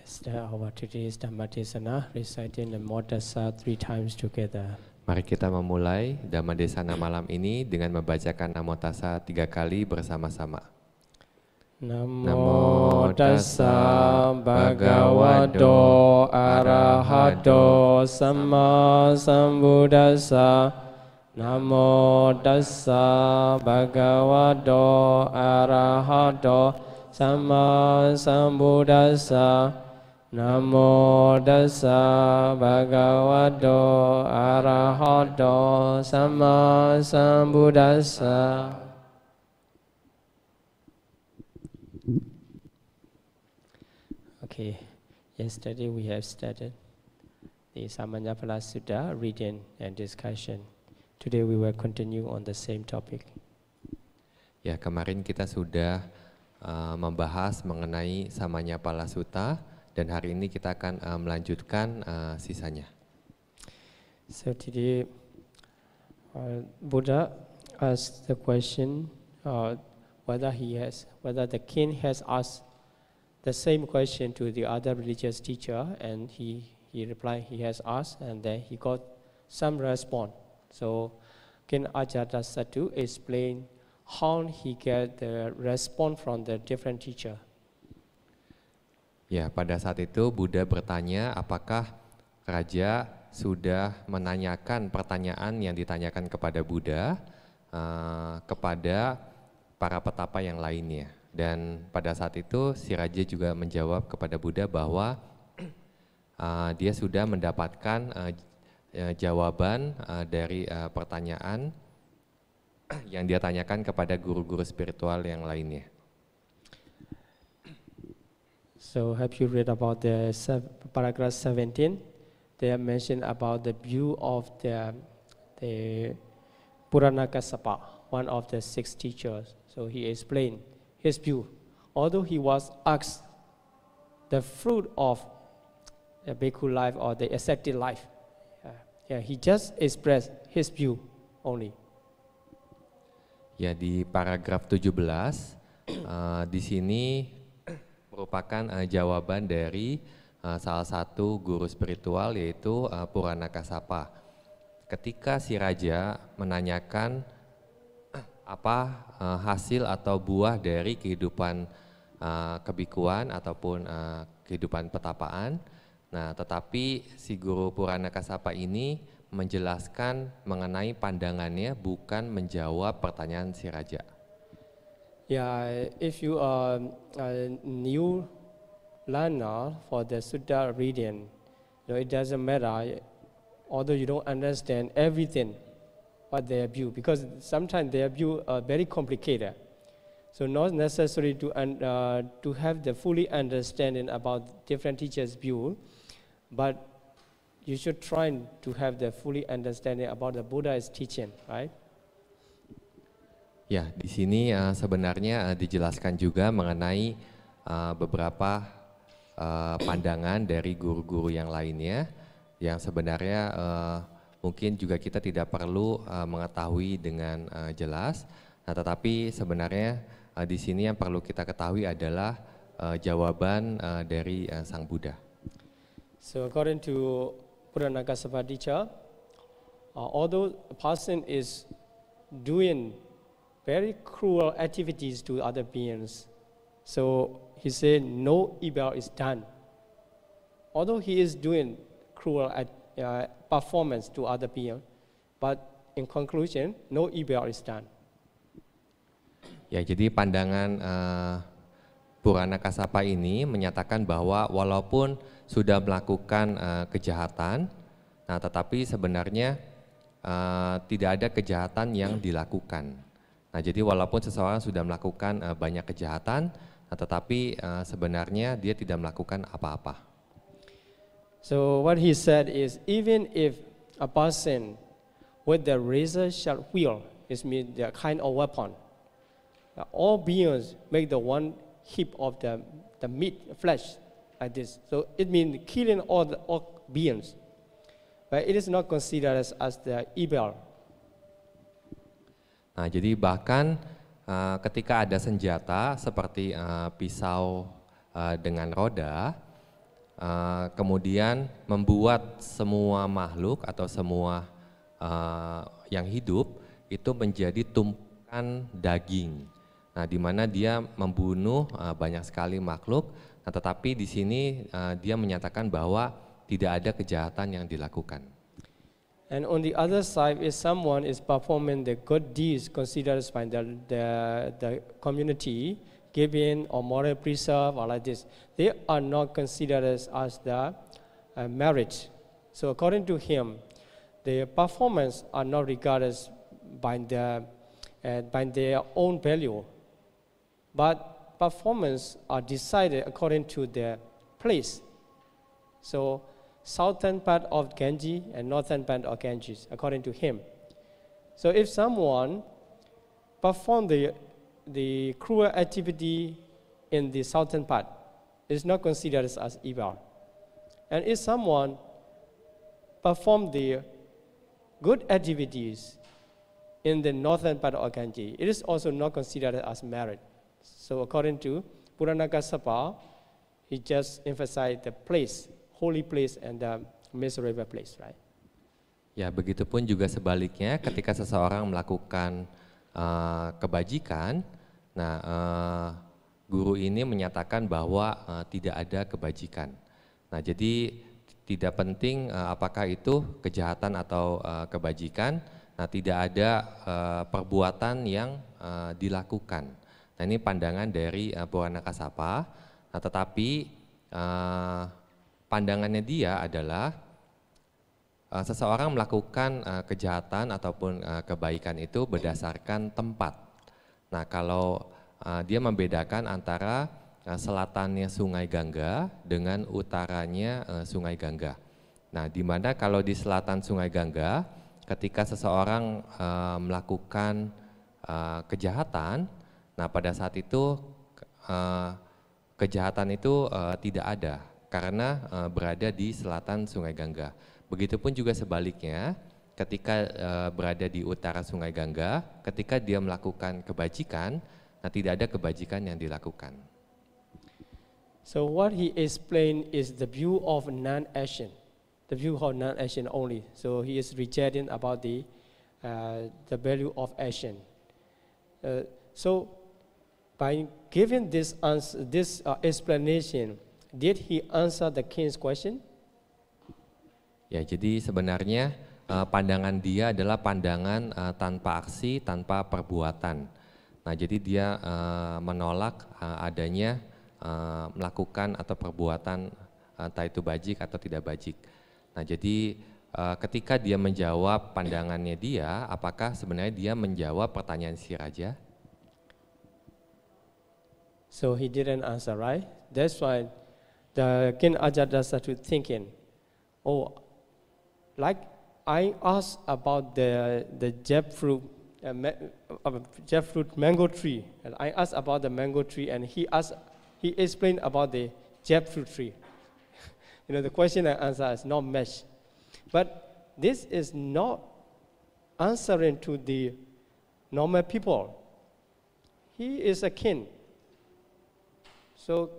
Start our today's Dhammadesana, reciting the Namo Tassa 3 times together. Mari kita memulai Dhammadesana malam ini dengan membacakan Namo Tassa 3 kali bersama-sama. Namo Tassa Bhagavato Arahato Samma Sambuddhassa. Namo Tassa Bhagavato Arahato Samma Sambuddhassa. Namo Tassa Bhagavato Arahato Samma Sambuddhassa. Okay, yesterday we have started the Samanyapala Sutta reading and discussion. Today we will continue on the same topic. Ya, kemarin kita sudah membahas mengenai Samanyapala Sutta. Dan hari ini kita akan melanjutkan sisanya. So today, Buddha asked the question whether the king has asked the same question to the other religious teacher, and he replied he has asked, and then he got some response. So King Ajatasattu explained how he get the response from the different teacher. Ya, pada saat itu Buddha bertanya apakah raja sudah menanyakan pertanyaan yang ditanyakan kepada Buddha kepada para petapa yang lainnya. Dan pada saat itu si raja juga menjawab kepada Buddha bahwa dia sudah mendapatkan jawaban dari pertanyaan yang dia tanyakan kepada guru-guru spiritual yang lainnya. So have you read about the paragraph 17? They are mentioned about the view of the Puranakasapa, one of the 6 teachers. So he explained his view. Although he was asked the fruit of the bhikkhu life or the ascetic life, he just expressed his view only. Ya, di paragraf 17 di sini merupakan jawaban dari salah satu guru spiritual, yaitu Puranakasapa. Ketika si raja menanyakan apa hasil atau buah dari kehidupan kebikuan ataupun kehidupan petapaan, nah tetapi si guru Puranakasapa ini menjelaskan mengenai pandangannya, bukan menjawab pertanyaan si raja. Yeah, if you are a new learner for the Sutta reading, it doesn't matter, although you don't understand everything, what their view, because sometimes their view are very complicated. So not necessary to have the fully understanding about different teachers' view, but you should try to have the fully understanding about the Buddha's teaching, right? Ya, di sini sebenarnya dijelaskan juga mengenai beberapa pandangan dari guru-guru yang lainnya, yang sebenarnya mungkin juga kita tidak perlu mengetahui dengan jelas. Nah, tetapi sebenarnya di sini yang perlu kita ketahui adalah jawaban dari Sang Buddha. So according to Puranakasapa teacher, although a person is doing very cruel activities to other beings, so he said no evil is done. Although he is doing cruel performance to other beings, but in conclusion, no evil is done. Ya, jadi pandangan Puranakasapa ini menyatakan bahwa walaupun sudah melakukan kejahatan, nah tetapi sebenarnya tidak ada kejahatan yang dilakukan. Nah, jadi walaupun seseorang sudah melakukan banyak kejahatan, tetapi sebenarnya dia tidak melakukan apa-apa. So what he said is, even if a person with the razor sharp wheel, is mean the kind of weapon, all beings make the one heap of the meat, flesh, like this. So it means killing all beings, but it is not considered as the evil. Nah, jadi bahkan ketika ada senjata seperti pisau dengan roda, kemudian membuat semua makhluk atau semua yang hidup itu menjadi tumpukan daging. Nah, di mana dia membunuh banyak sekali makhluk. Nah, tetapi di sini dia menyatakan bahwa tidak ada kejahatan yang dilakukan. And on the other side, if someone is performing the good deeds considered by the community, giving or moral preserve or like this, they are not considered as the merit. So according to him, the performance are not regarded by their own value, but performance are decided according to the place. So southern part of Ganges and northern part of Ganges, according to him. So if someone perform the cruel activity in the southern part, it's not considered as evil. And if someone perform the good activities in the northern part of Ganges, it is also not considered as merit. So according to Purana Kassapa, he just emphasized the place, holy place and the miserable place, right? Ya, begitupun juga sebaliknya ketika seseorang melakukan kebajikan, nah guru ini menyatakan bahwa tidak ada kebajikan. Nah, jadi tidak penting apakah itu kejahatan atau kebajikan. Nah, tidak ada perbuatan yang dilakukan. Nah, ini pandangan dari Purana Kassapa. Nah, tetapi pandangannya dia adalah seseorang melakukan kejahatan ataupun kebaikan itu berdasarkan tempat. Nah, kalau dia membedakan antara selatannya Sungai Gangga dengan utaranya Sungai Gangga. Nah, di mana kalau di selatan Sungai Gangga, ketika seseorang melakukan kejahatan, nah pada saat itu kejahatan itu tidak ada karena berada di selatan Sungai Gangga. Begitupun juga sebaliknya, ketika berada di utara Sungai Gangga, ketika dia melakukan kebajikan, nah tidak ada kebajikan yang dilakukan. So what he explained is the view of non-action, the view of non-action only. So he is rejecting about the value of action. So by giving this answer, this explanation, did he answer the king's question? Ya, jadi sebenarnya pandangan dia adalah pandangan tanpa aksi, tanpa perbuatan. Nah, jadi dia menolak adanya melakukan atau perbuatan entah itu bajik atau tidak bajik. Nah, jadi ketika dia menjawab pandangannya dia, apakah sebenarnya dia menjawab pertanyaan si raja? So he didn't answer, right? That's why the King Ajatasattu thinking, oh, like I asked about the jackfruit mango tree, and I asked about the mango tree, and he explained about the jackfruit tree. You know, the question and answer is not matched. But this is not answering to the normal people. He is a king. So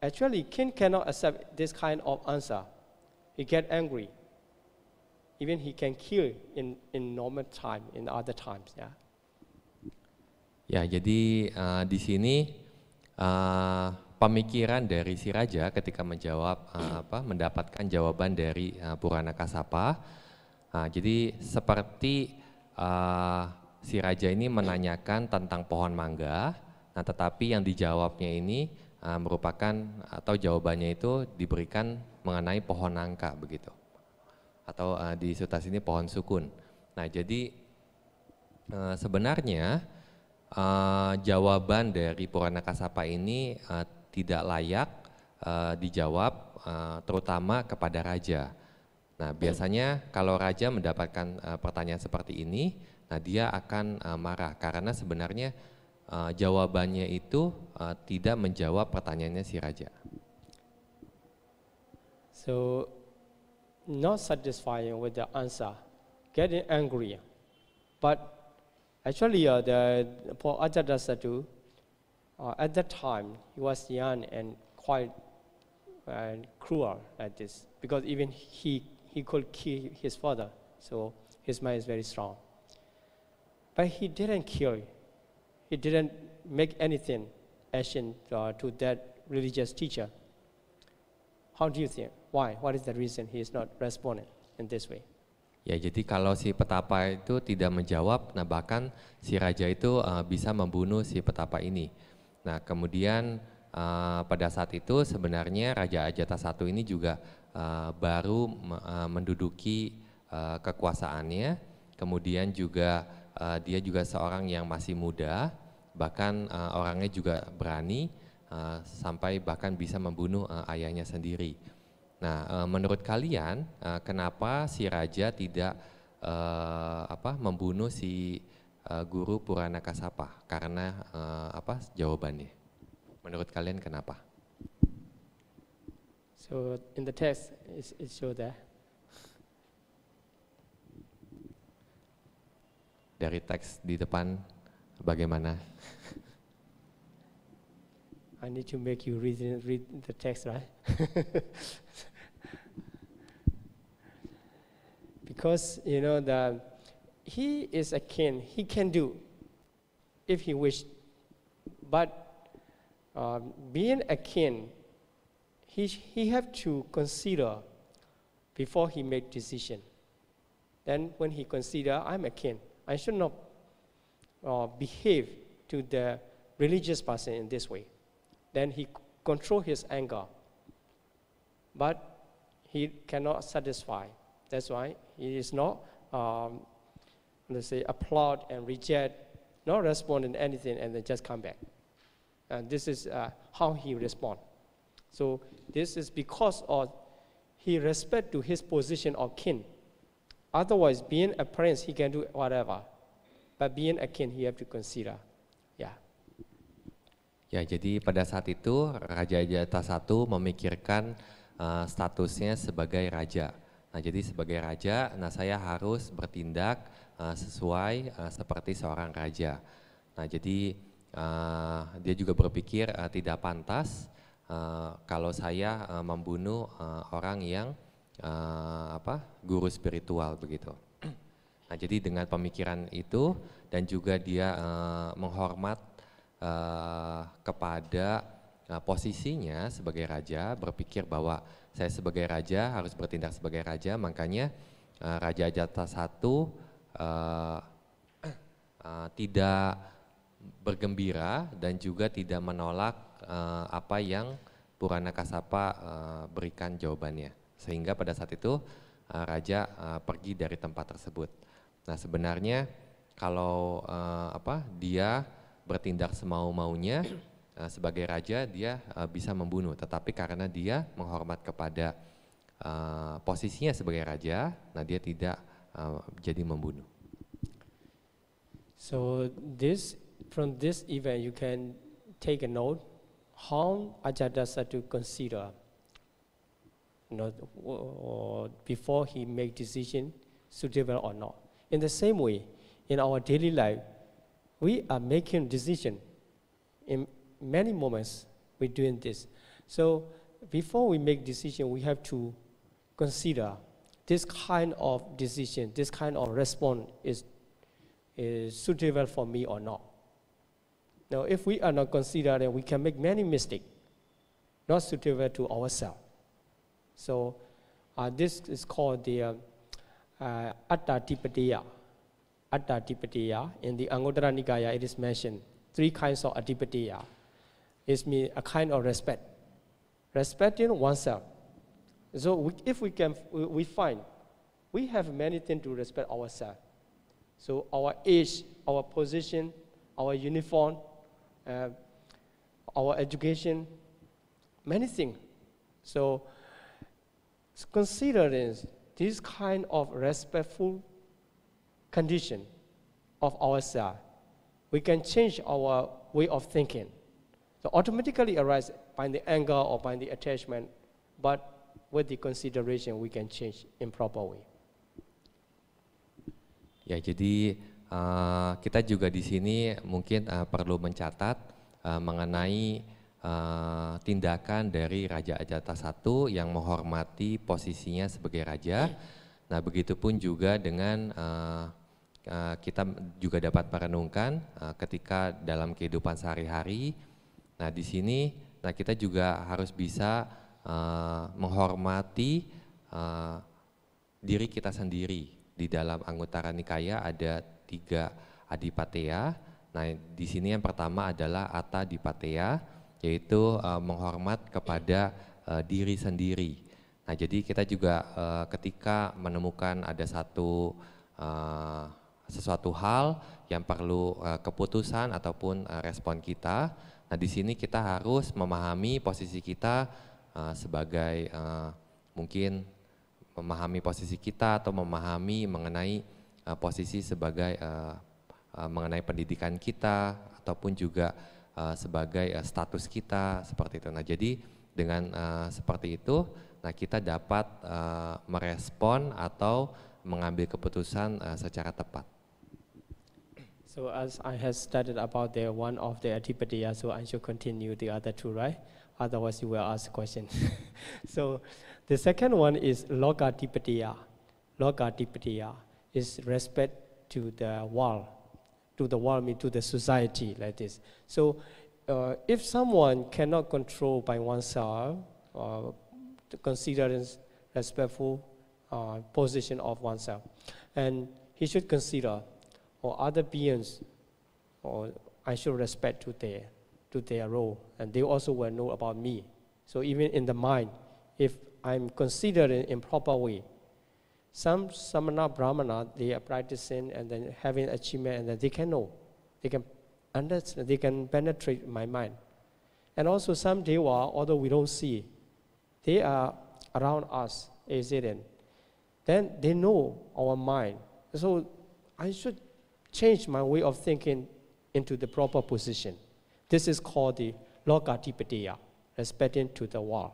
actually, king cannot accept this kind of answer. He get angry. Even he can kill in normal time, in other times. Yeah. Ya, jadi di sini pemikiran dari si raja ketika menjawab mendapatkan jawaban dari Purana Kassapa. Jadi seperti si raja ini menanyakan tentang pohon mangga, nah tetapi yang dijawabnya ini merupakan atau jawabannya itu diberikan mengenai pohon nangka begitu. Atau di Sutta sini pohon sukun. Nah, jadi sebenarnya jawaban dari Purana Kassapa ini tidak layak dijawab terutama kepada raja. Nah, biasanya kalau raja mendapatkan pertanyaan seperti ini, nah dia akan marah karena sebenarnya jawabannya itu tidak menjawab pertanyaannya si raja. So not satisfying with the answer, getting angry. But actually, for Ajatasattu, at that time he was young and quite cruel like this, because even he could kill his father, so his mind is very strong. But he didn't kill, he didn't make anything action to that religious teacher. How do you think? Why? What is the reason he is not responding in this way? Ya, jadi kalau si petapa itu tidak menjawab, nah bahkan si raja itu bisa membunuh si petapa ini. Nah, kemudian pada saat itu sebenarnya Raja Ajatasattu ini juga baru menduduki kekuasaannya, kemudian juga dia juga seorang yang masih muda, bahkan orangnya juga berani sampai bahkan bisa membunuh ayahnya sendiri. Nah, menurut kalian kenapa si raja tidak membunuh si guru Purana Kassapa? Karena apa jawabannya? Menurut kalian kenapa? So in the text it shows that. Dari teks di depan bagaimana? I need to make you read the text, right? Because you know he is a king. He can do if he wished, but being a king, he have to consider before he make decision. Then when he consider, I'm a king, I should not behave to the religious person in this way. Then he control his anger, but he cannot satisfy. That's why he is not, let's say, applaud and reject, not respond in anything, and then just come back. And this is how he respond. So this is because of he respect to his position of king. Otherwise, being a prince, he can do whatever. But being a king, he have to consider. Yeah. Ya, jadi pada saat itu Raja Ajatasattu memikirkan statusnya sebagai raja. Nah, jadi sebagai raja, nah saya harus bertindak sesuai seperti seorang raja. Nah, jadi dia juga berpikir tidak pantas kalau saya membunuh orang yang guru spiritual begitu. Nah, jadi dengan pemikiran itu dan juga dia menghormat kepada posisinya sebagai raja, berpikir bahwa saya sebagai raja harus bertindak sebagai raja, makanya Raja Ajatasattu tidak bergembira dan juga tidak menolak apa yang Purana Kassapa berikan jawabannya, sehingga pada saat itu raja pergi dari tempat tersebut. Nah, sebenarnya kalau dia bertindak semau-maunya sebagai raja, dia bisa membunuh, tetapi karena dia menghormat kepada posisinya sebagai raja, nah dia tidak jadi membunuh. So from this event you can take a note how Ajatasattu consider, before he make decision suitable or not. In the same way, in our daily life, we are making decision. In many moments, we're doing this. So before we make decision, we have to consider this kind of decision, this kind of response is suitable for me or not. Now, if we are not considering, we can make many mistakes, not suitable to ourselves. So this is called the Attadipadiya. Attadipadiya. In the Anguttara Nikaya, it is mentioned 3 kinds of adipadiya. It means a kind of respect, respecting oneself. So if we find we have many things to respect ourselves. So our age, our position, our uniform, our education, many things. So considering this kind of respectful condition of ourselves, we can change our way of thinking. So automatically arise by the anger or by the attachment, but with the consideration we can change in proper way. Ya, jadi kita juga di sini mungkin perlu mencatat mengenai tindakan dari Raja Ajatasattu yang menghormati posisinya sebagai raja. Nah, begitupun juga dengan kita juga dapat merenungkan ketika dalam kehidupan sehari-hari. Nah, di sini kita juga harus bisa menghormati diri kita sendiri. Di dalam Anguttara Nikaya ada 3 Adipateya. Nah, di sini yang pertama adalah Attadipateya, yaitu menghormat kepada diri sendiri. Nah, jadi kita juga ketika menemukan ada sesuatu hal yang perlu keputusan ataupun respon kita. Nah, di sini kita harus memahami posisi kita sebagai mungkin memahami posisi kita atau memahami mengenai posisi sebagai mengenai pendidikan kita ataupun juga sebagai status kita seperti itu. Nah, jadi dengan seperti itu, nah kita dapat merespon atau mengambil keputusan secara tepat. So as I have studied about the one of the Adipatiya, so I should continue the other 2, right? Otherwise you will ask a question. So the second one is Logadipatiya. Logadipatiya is respect to the world. To the world means to the society, like this. So if someone cannot control by oneself, consider respectful position of oneself, and he should consider, or other beings, or I should respect to their role, and they also will know about me. So even in the mind, if I'm considered in improper way, some samana brahmana, they are practicing and then having achievement, and then they can know, they can understand, they can penetrate my mind. And also some deva, although we don't see, they are around us, then they know our mind. So I should change my way of thinking into the proper position. This is called the Logadipatiya, respecting to the world.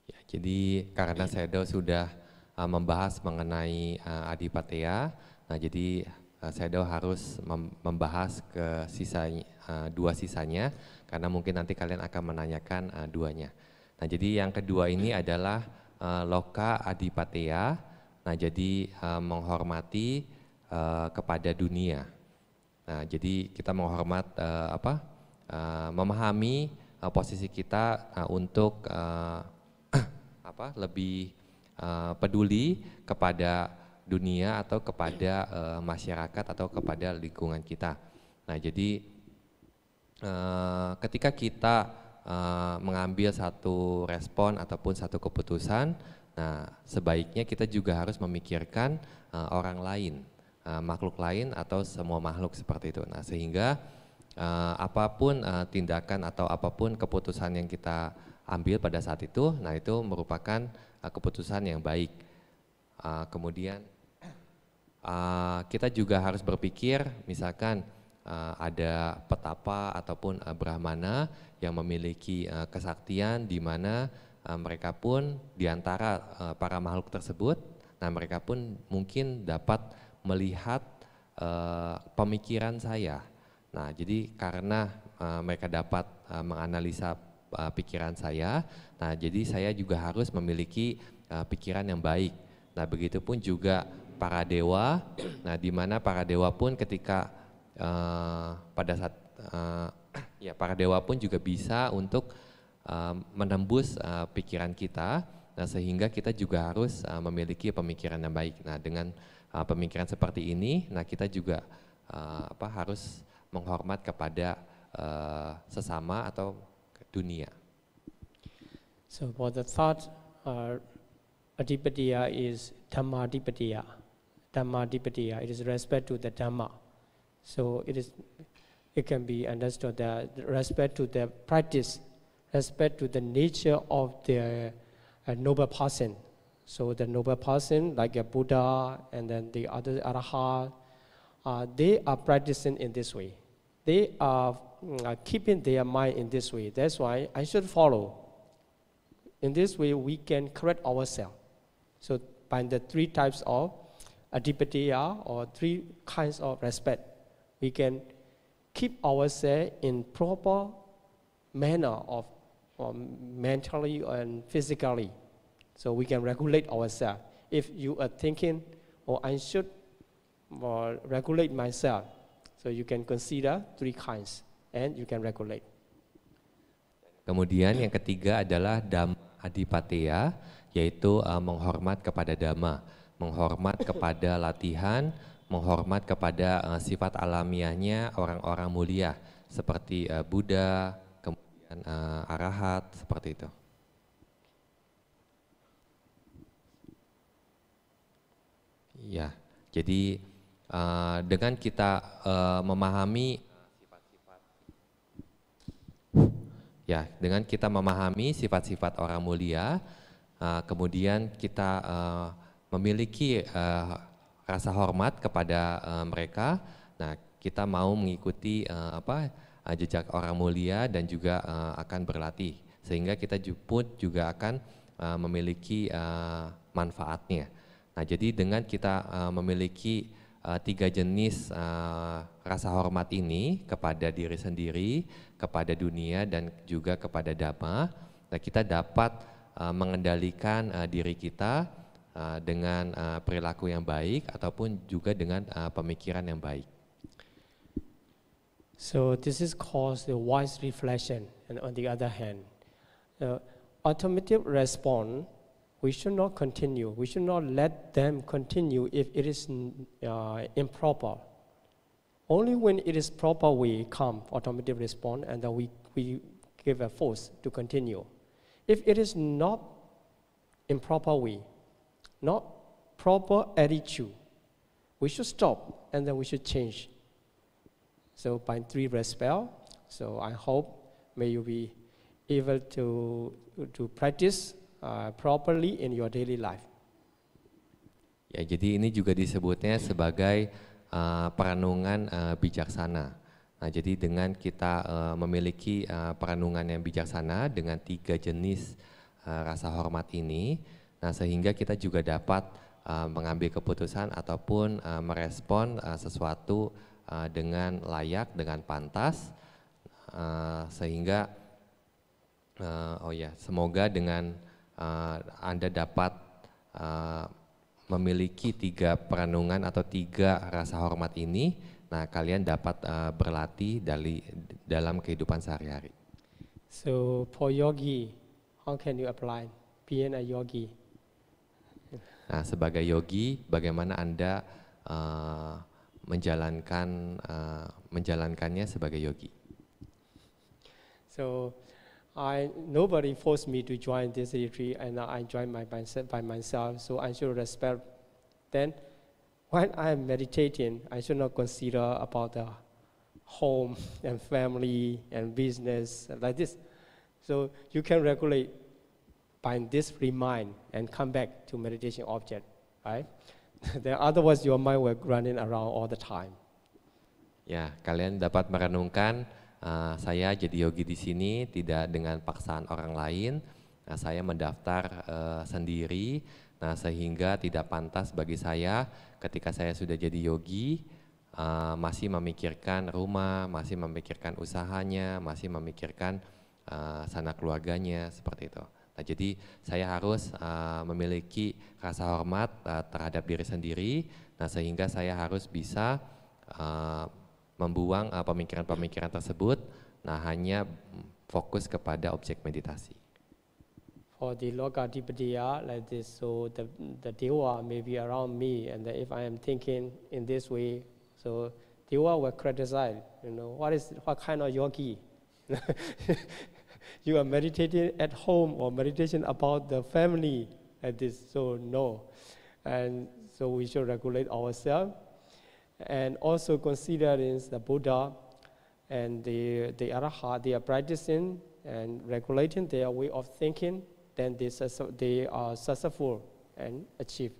Ya, jadi karena Sayadaw sudah membahas mengenai Adipateya, nah jadi Sayadaw harus membahas ke dua sisanya, karena mungkin nanti kalian akan menanyakan duanya. Nah, jadi yang kedua ini adalah Loka Adipateya. Nah, jadi menghormati kepada dunia. Nah, jadi kita menghormat memahami posisi kita untuk lebih peduli kepada dunia atau kepada masyarakat atau kepada lingkungan kita. Nah, jadi ketika kita mengambil satu respon ataupun satu keputusan, nah sebaiknya kita juga harus memikirkan orang lain, makhluk lain atau semua makhluk seperti itu. Nah, sehingga apapun tindakan atau apapun keputusan yang kita ambil pada saat itu, nah itu merupakan keputusan yang baik. Kemudian kita juga harus berpikir, misalkan ada petapa ataupun brahmana yang memiliki kesaktian di mana mereka pun diantara para makhluk tersebut, nah mereka pun mungkin dapat melihat pemikiran saya. Nah, jadi karena mereka dapat menganalisa pikiran saya, nah jadi saya juga harus memiliki pikiran yang baik. Nah, begitupun juga para dewa, nah di mana para dewa pun ketika pada saat para dewa pun juga bisa untuk menembus pikiran kita, nah sehingga kita juga harus memiliki pemikiran yang baik. Nah, dengan pemikiran seperti ini, nah kita juga harus menghormat kepada sesama atau dunia. So for the third Adipatiya is Dhammadipatiya. Dhammadipatiya, it is respect to the Dhamma. So it can be understood that respect to the practice, respect to the nature of the noble person. So the noble person, like a Buddha and then the other Arahant, they are practicing in this way. They are keeping their mind in this way. That's why I should follow. In this way, we can correct ourselves. So by the 3 types of Adipatiya, or 3 kinds of respect, we can keep ourselves in proper manner of mentally and physically. So we can regulate ourselves. If you are thinking, oh, I should regulate myself, so you can consider 3 kinds and you can regulate. Kemudian yang ketiga adalah Dhamma Adipatteya, yaitu menghormat kepada Dhamma, menghormat kepada latihan, menghormat kepada sifat alamiahnya orang-orang mulia seperti Buddha, kemudian Arahat, seperti itu. Ya, jadi dengan kita memahami sifat-sifat orang mulia, kemudian kita memiliki rasa hormat kepada mereka. Nah, kita mau mengikuti jejak orang mulia dan juga akan berlatih, sehingga kita pun juga akan memiliki manfaatnya. Nah, jadi dengan kita memiliki 3 jenis rasa hormat ini kepada diri sendiri, kepada dunia, dan juga kepada Dhamma, nah kita dapat mengendalikan diri kita dengan perilaku yang baik ataupun juga dengan pemikiran yang baik. So this is called the wise reflection. And on the other hand, automatic response, we should not continue. We should not let them continue if it is improper. Only when it is proper we come automatic response, and then we give a force to continue. If it is not improper way, not proper attitude, we should stop and then we should change. So by 3 respect, so I hope may you be able to practice properly in your daily life. Ya, jadi ini juga disebutnya sebagai perenungan bijaksana. Nah, jadi dengan kita memiliki perenungan yang bijaksana dengan 3 jenis rasa hormat ini, nah sehingga kita juga dapat mengambil keputusan ataupun merespon sesuatu dengan layak, dengan pantas, sehingga semoga dengan Anda dapat memiliki 3 perenungan atau 3 rasa hormat ini. Nah, kalian dapat berlatih dalam kehidupan sehari-hari. So for yogi, how can you apply being a yogi? Nah, sebagai yogi, bagaimana Anda menjalankannya sebagai yogi? So nobody forced me to join this retreat, and I joined by myself. So I should respect. Then, when I am meditating, I should not consider about the home and family and business like this. So you can regulate by this remind and come back to meditation object, right? Then otherwise your mind will running around all the time. Ya, kalian dapat merenungkan. Saya jadi yogi di sini tidak dengan paksaan orang lain. Nah, saya mendaftar sendiri. Nah, sehingga tidak pantas bagi saya ketika saya sudah jadi yogi masih memikirkan rumah, masih memikirkan usahanya, masih memikirkan sanak keluarganya, seperti itu. Nah, jadi saya harus memiliki rasa hormat terhadap diri sendiri. Nah, sehingga saya harus bisa membuang pemikiran-pemikiran tersebut, nah hanya fokus kepada objek meditasi. For the Loka Adipatteya like this, so the Dewa may be around me, and if I am thinking in this way, so Dewa will criticize, what kind of yogi? You are meditating at home or meditation about the family like this, so no. And so we should regulate ourselves. And also considering the Buddha and the Arahat, they are practicing and regulating their way of thinking, then they are successful and achieve.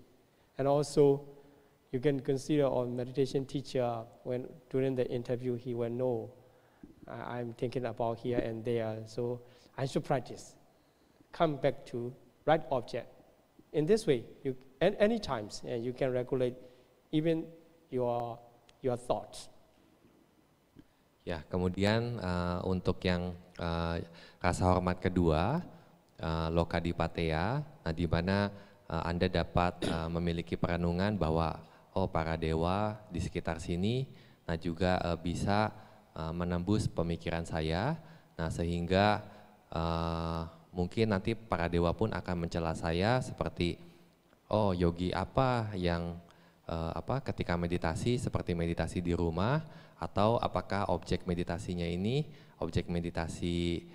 And also, you can consider our meditation teacher, when during the interview he will know, I'm thinking about here and there, so I should practice. Come back to right object. In this way, at any times, you can regulate even your thoughts. Ya, kemudian untuk yang rasa hormat kedua, Lokadipateya, nah di mana Anda dapat memiliki perenungan bahwa oh para dewa di sekitar sini, nah juga bisa menembus pemikiran saya, nah sehingga mungkin nanti para dewa pun akan mencela saya seperti oh yogi apa yang ketika meditasi seperti meditasi di rumah, atau apakah objek meditasinya ini objek meditasi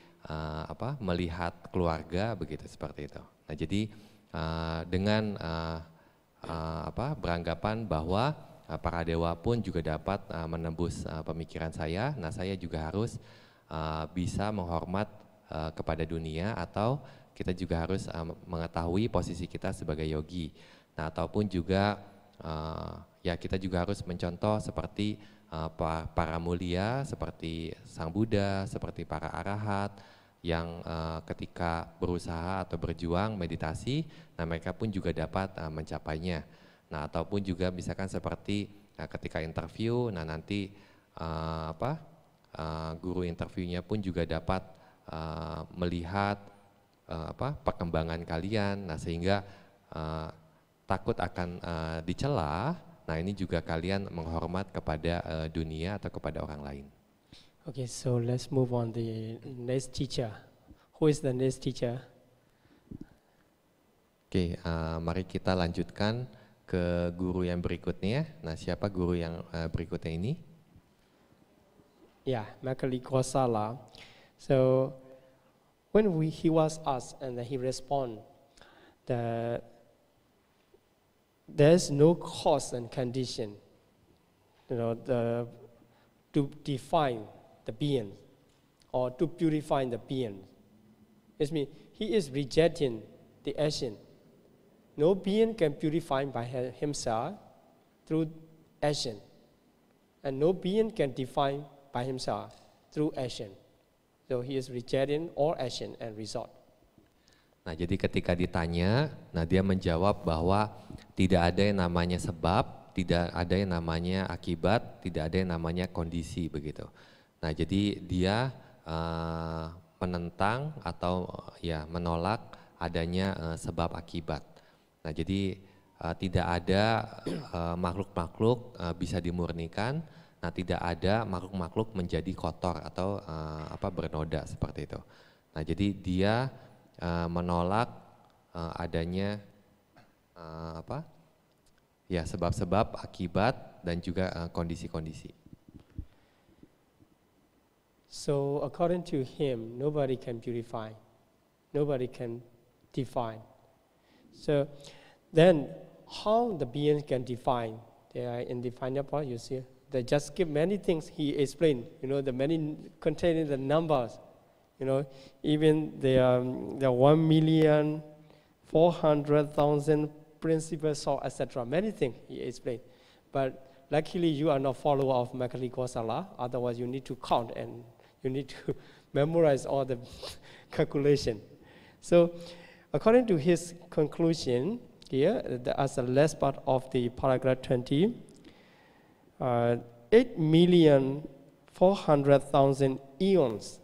melihat keluarga begitu, seperti itu. Nah jadi dengan beranggapan bahwa para dewa pun juga dapat menembus pemikiran saya, nah saya juga harus bisa menghormat kepada dunia, atau kita juga harus mengetahui posisi kita sebagai yogi. Nah ataupun juga ya kita juga harus mencontoh seperti para mulia, seperti Sang Buddha, seperti para arahat yang ketika berusaha atau berjuang meditasi, nah mereka pun juga dapat mencapainya. Nah ataupun juga misalkan seperti ketika interview, nah nanti guru interviewnya pun juga dapat melihat perkembangan kalian, nah sehingga takut akan dicela. Nah ini juga kalian menghormat kepada dunia atau kepada orang lain. Okay, so let's move on the next teacher. Who is the next teacher? Oke, mari kita lanjutkan ke guru yang berikutnya. Nah siapa guru yang berikutnya ini? Yeah, Makali Kosala. So when he was asked and then he responded that there's no cause and condition, to define the being or to purify the being. It means he is rejecting the action. No being can purify by himself through action, and no being can define by himself through action. So he is rejecting all action and result. Nah jadi ketika ditanya, nah dia menjawab bahwa tidak ada yang namanya sebab, tidak ada yang namanya akibat, tidak ada yang namanya kondisi begitu. Nah jadi dia menentang atau ya menolak adanya sebab akibat. Nah jadi tidak ada makhluk-makhluk bisa dimurnikan, nah tidak ada makhluk-makhluk menjadi kotor atau bernoda seperti itu. Nah jadi dia menolak adanya sebab-sebab, akibat, dan juga kondisi-kondisi. So according to him, nobody can purify, nobody can define. So then how the being can define? They are in the final part, you see. They just give many things he explained, the many containing the numbers. Even the 1,400,000 principles, so etc. Many things he explained. But luckily you are not follower of Makali Kosala, otherwise you need to count and you need to memorize all the calculation. So according to his conclusion here, as the last part of the paragraph 20, 8,400,000 eons,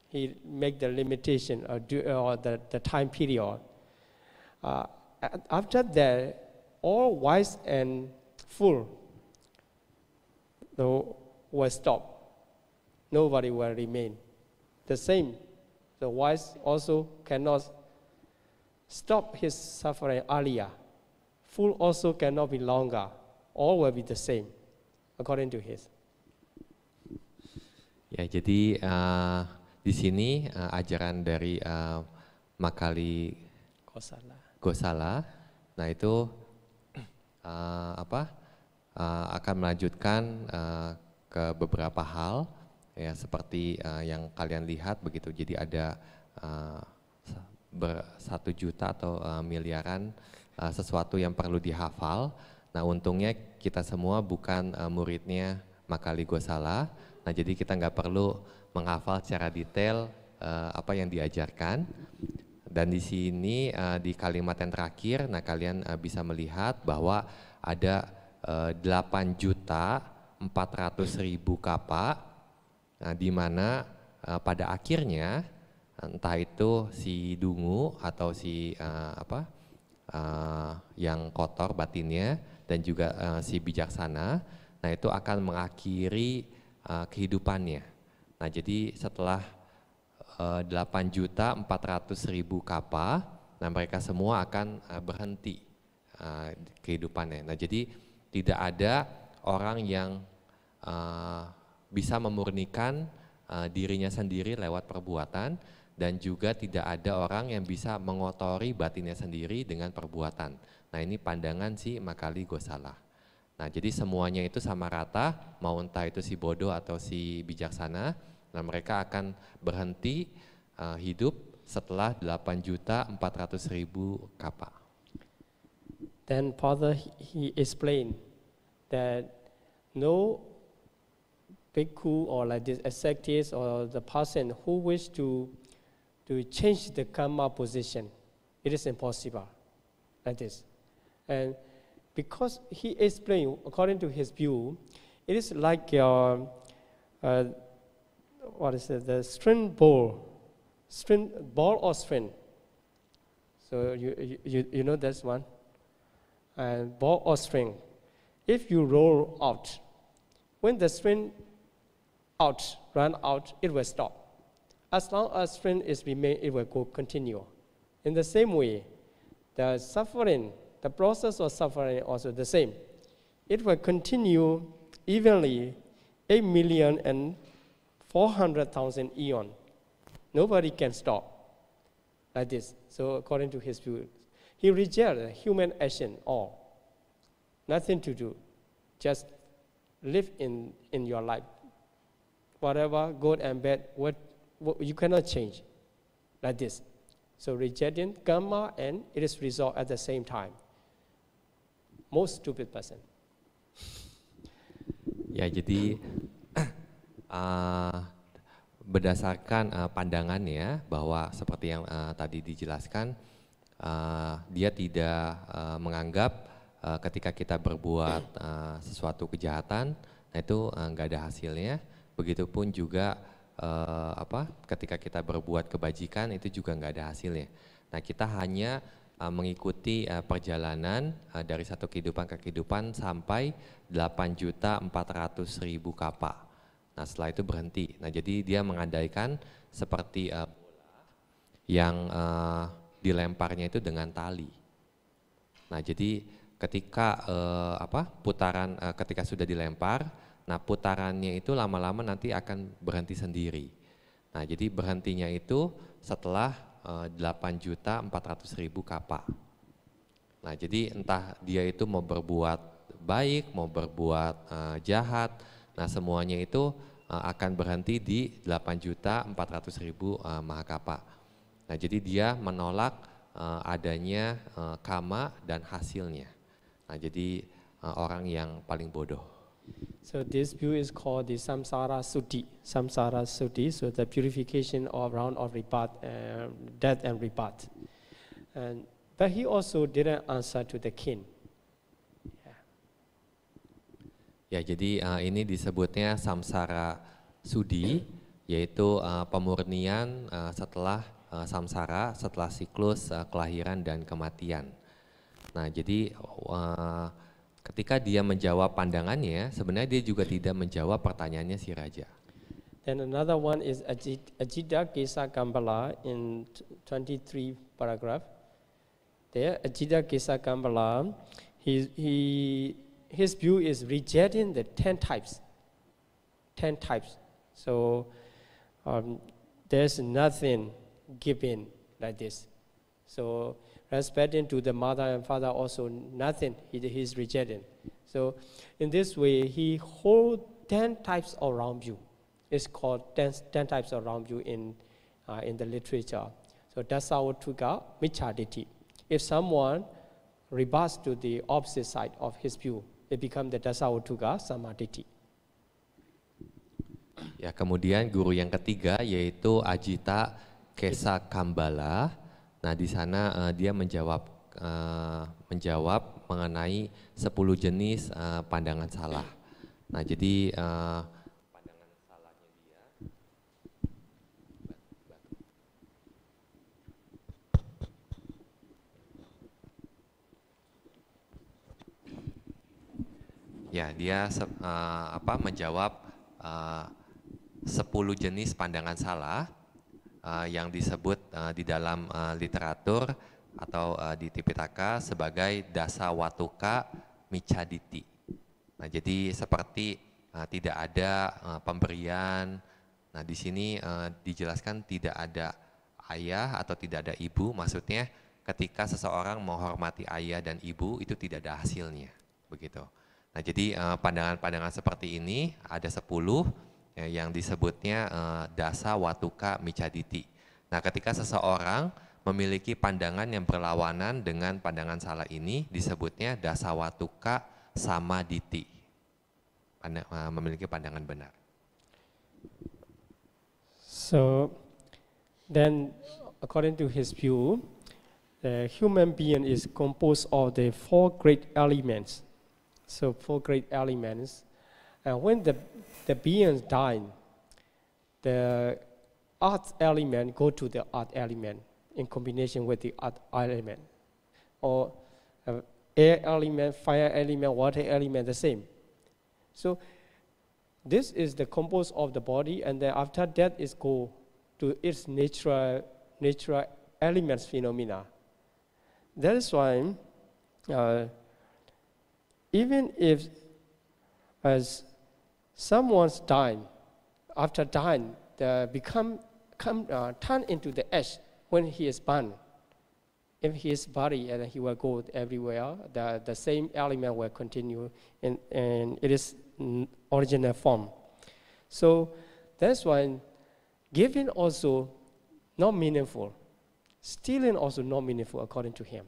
he make the limitation or the time period. After that, all wise and full will stop. Nobody will remain. The same, the wise also cannot stop his suffering earlier. Full also cannot be longer. All will be the same, according to his. Ya, jadi di sini ajaran dari Makali Kosala, nah itu akan melanjutkan ke beberapa hal, ya seperti yang kalian lihat begitu. Jadi ada 1 juta atau miliaran sesuatu yang perlu dihafal. Nah untungnya kita semua bukan muridnya Makali Kosala. Nah jadi kita nggak perlu menghafal secara detail apa yang diajarkan. Dan di sini di kalimat yang terakhir, nah kalian bisa melihat bahwa ada 8.400.000 kapa Nah, di mana pada akhirnya entah itu si dungu atau si yang kotor batinnya dan juga si bijaksana, nah itu akan mengakhiri kehidupannya. Nah, jadi setelah 8.400.000 kapa, nah mereka semua akan berhenti kehidupannya. Nah, jadi tidak ada orang yang bisa memurnikan dirinya sendiri lewat perbuatan, dan juga tidak ada orang yang bisa mengotori batinnya sendiri dengan perbuatan. Nah, ini pandangan si Makali Gosala. Nah, jadi semuanya itu sama rata, mau entah itu si bodoh atau si bijaksana, nah mereka akan berhenti hidup setelah 8.400.000 kapa. Then Father, he explained that no bhikkhu or like this ascetic or the person who wish to change the karma position, it is impossible like this. And because he explained, according to his view, it is like what is it, the string ball or string. So you know this one? And ball or string. If you roll out, when the string run out, it will stop. As long as string is remain, it will continue. In the same way, the suffering, the process of suffering also the same. It will continue evenly 8,400,000 eon. Nobody can stop like this. So according to his view, he rejects human action all. Nothing to do. Just live in your life. Whatever, good and bad, what you cannot change like this. So rejecting karma and it is resolved at the same time. Most stupid person. Ya, jadi berdasarkan pandangannya bahwa seperti yang tadi dijelaskan, dia tidak menganggap ketika kita berbuat sesuatu kejahatan, nah itu nggak ada hasilnya. Begitupun juga ketika kita berbuat kebajikan itu juga nggak ada hasilnya. Nah, kita hanya mengikuti perjalanan dari satu kehidupan ke kehidupan sampai 8.400.000 kapa. Nah, setelah itu berhenti. Nah, jadi dia mengandaikan seperti bola yang dilemparnya itu dengan tali. Nah, jadi ketika putaran ketika sudah dilempar, nah putarannya itu lama-lama nanti akan berhenti sendiri. Nah, jadi berhentinya itu setelah 8.400.000 kapa. Nah, jadi entah dia itu mau berbuat baik, mau berbuat jahat, nah semuanya itu akan berhenti di 8.400.000 mahakapa. Nah, jadi dia menolak adanya kama dan hasilnya. Nah, jadi orang yang paling bodoh. So this view is called the samsara suddhi. Samsara suddhi, so the purification of round of rebirth, death and rebirth. But he also didn't answer to the king. Ya, jadi ini disebutnya samsara suddhi, yaitu pemurnian setelah samsara, setelah siklus kelahiran dan kematian. Nah, jadi ketika dia menjawab pandangannya, sebenarnya dia juga tidak menjawab pertanyaannya si raja. Then another one is Ajita Kesa Kambala in 23 paragraph. There, Ajita Kesa Kambala, his view is rejecting the 10 types. 10 types. So there's nothing given like this. So respecting to the mother and father also nothing he's rejecting. So in this way, he holds 10 types of round view. It's called 10 types of round view in the literature. So Dasawatuga Michaditi. If someone reverts to the opposite side of his view, it becomes the Dasawatuga Samaditi. Ya, kemudian guru yang ketiga yaitu Ajita Kesa Kambala. Nah, di sana dia menjawab mengenai 10 jenis pandangan salah. Nah, jadi pandangan salahnya dia Ya, dia menjawab 10 jenis pandangan salah yang disebut di dalam literatur atau di Tipitaka sebagai dasa watuka micaditi. Nah, jadi seperti tidak ada pemberian. Nah, di sini dijelaskan tidak ada ayah atau tidak ada ibu, maksudnya ketika seseorang menghormati ayah dan ibu itu tidak ada hasilnya, begitu. Nah, jadi pandangan-pandangan seperti ini ada 10 yang disebutnya dasa watuka micaditi. Nah, ketika seseorang memiliki pandangan yang berlawanan dengan pandangan salah ini disebutnya dasa watuka samaditi, memiliki pandangan benar. So then, according to his view, the human being is composed of the 4 great elements. So 4 great elements. And when the beings die, the earth element go to the earth element in combination with the earth element. Or air element, fire element, water element, the same. So this is the composed of the body, and then after that is go to its natural elements phenomena. That is why even if as someone's dying, after dying, they turn into the ash when he is burned. In his body, and he will go everywhere. The same element will continue in it is original form. So that's why giving also not meaningful, stealing also not meaningful according to him.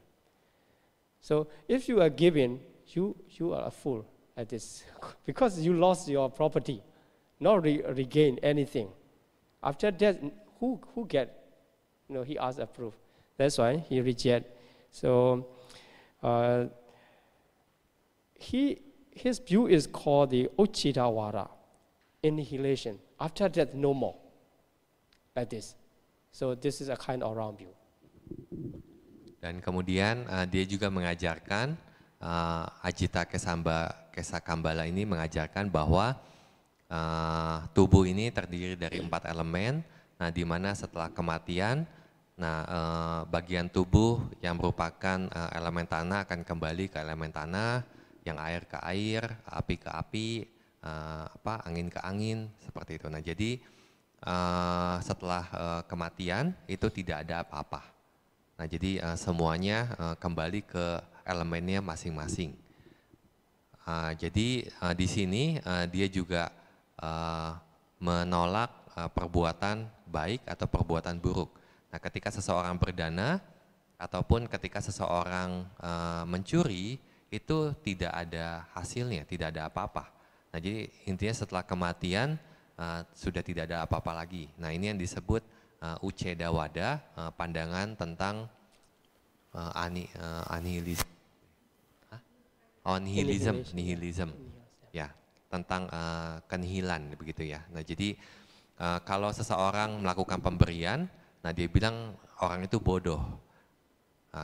So if you are giving, you are a fool at this because you lost your property, not regain anything. After that, who get? He asked a proof. That's why he reject. So his view is called the Uchitawara, annihilation. After that, no more. Like this. So this is a kind of wrong view. Dan kemudian dia juga mengajarkan Ajita Kesakambala ini mengajarkan bahwa tubuh ini terdiri dari 4 elemen. Nah, di mana setelah kematian, bagian tubuh yang merupakan elemen tanah akan kembali ke elemen tanah, yang air ke air, api ke api, angin ke angin, seperti itu. Nah, jadi setelah kematian itu tidak ada apa-apa. Nah, jadi semuanya kembali ke elemennya masing-masing. Jadi di sini dia juga menolak perbuatan baik atau perbuatan buruk. Nah, ketika seseorang berdana ataupun ketika seseorang mencuri itu tidak ada hasilnya, tidak ada apa-apa. Nah, jadi intinya setelah kematian sudah tidak ada apa-apa lagi. Nah, ini yang disebut Ucedawada, pandangan tentang nihilism, ya, tentang kenihilan begitu ya. Nah, jadi kalau seseorang melakukan pemberian, nah dia bilang orang itu bodoh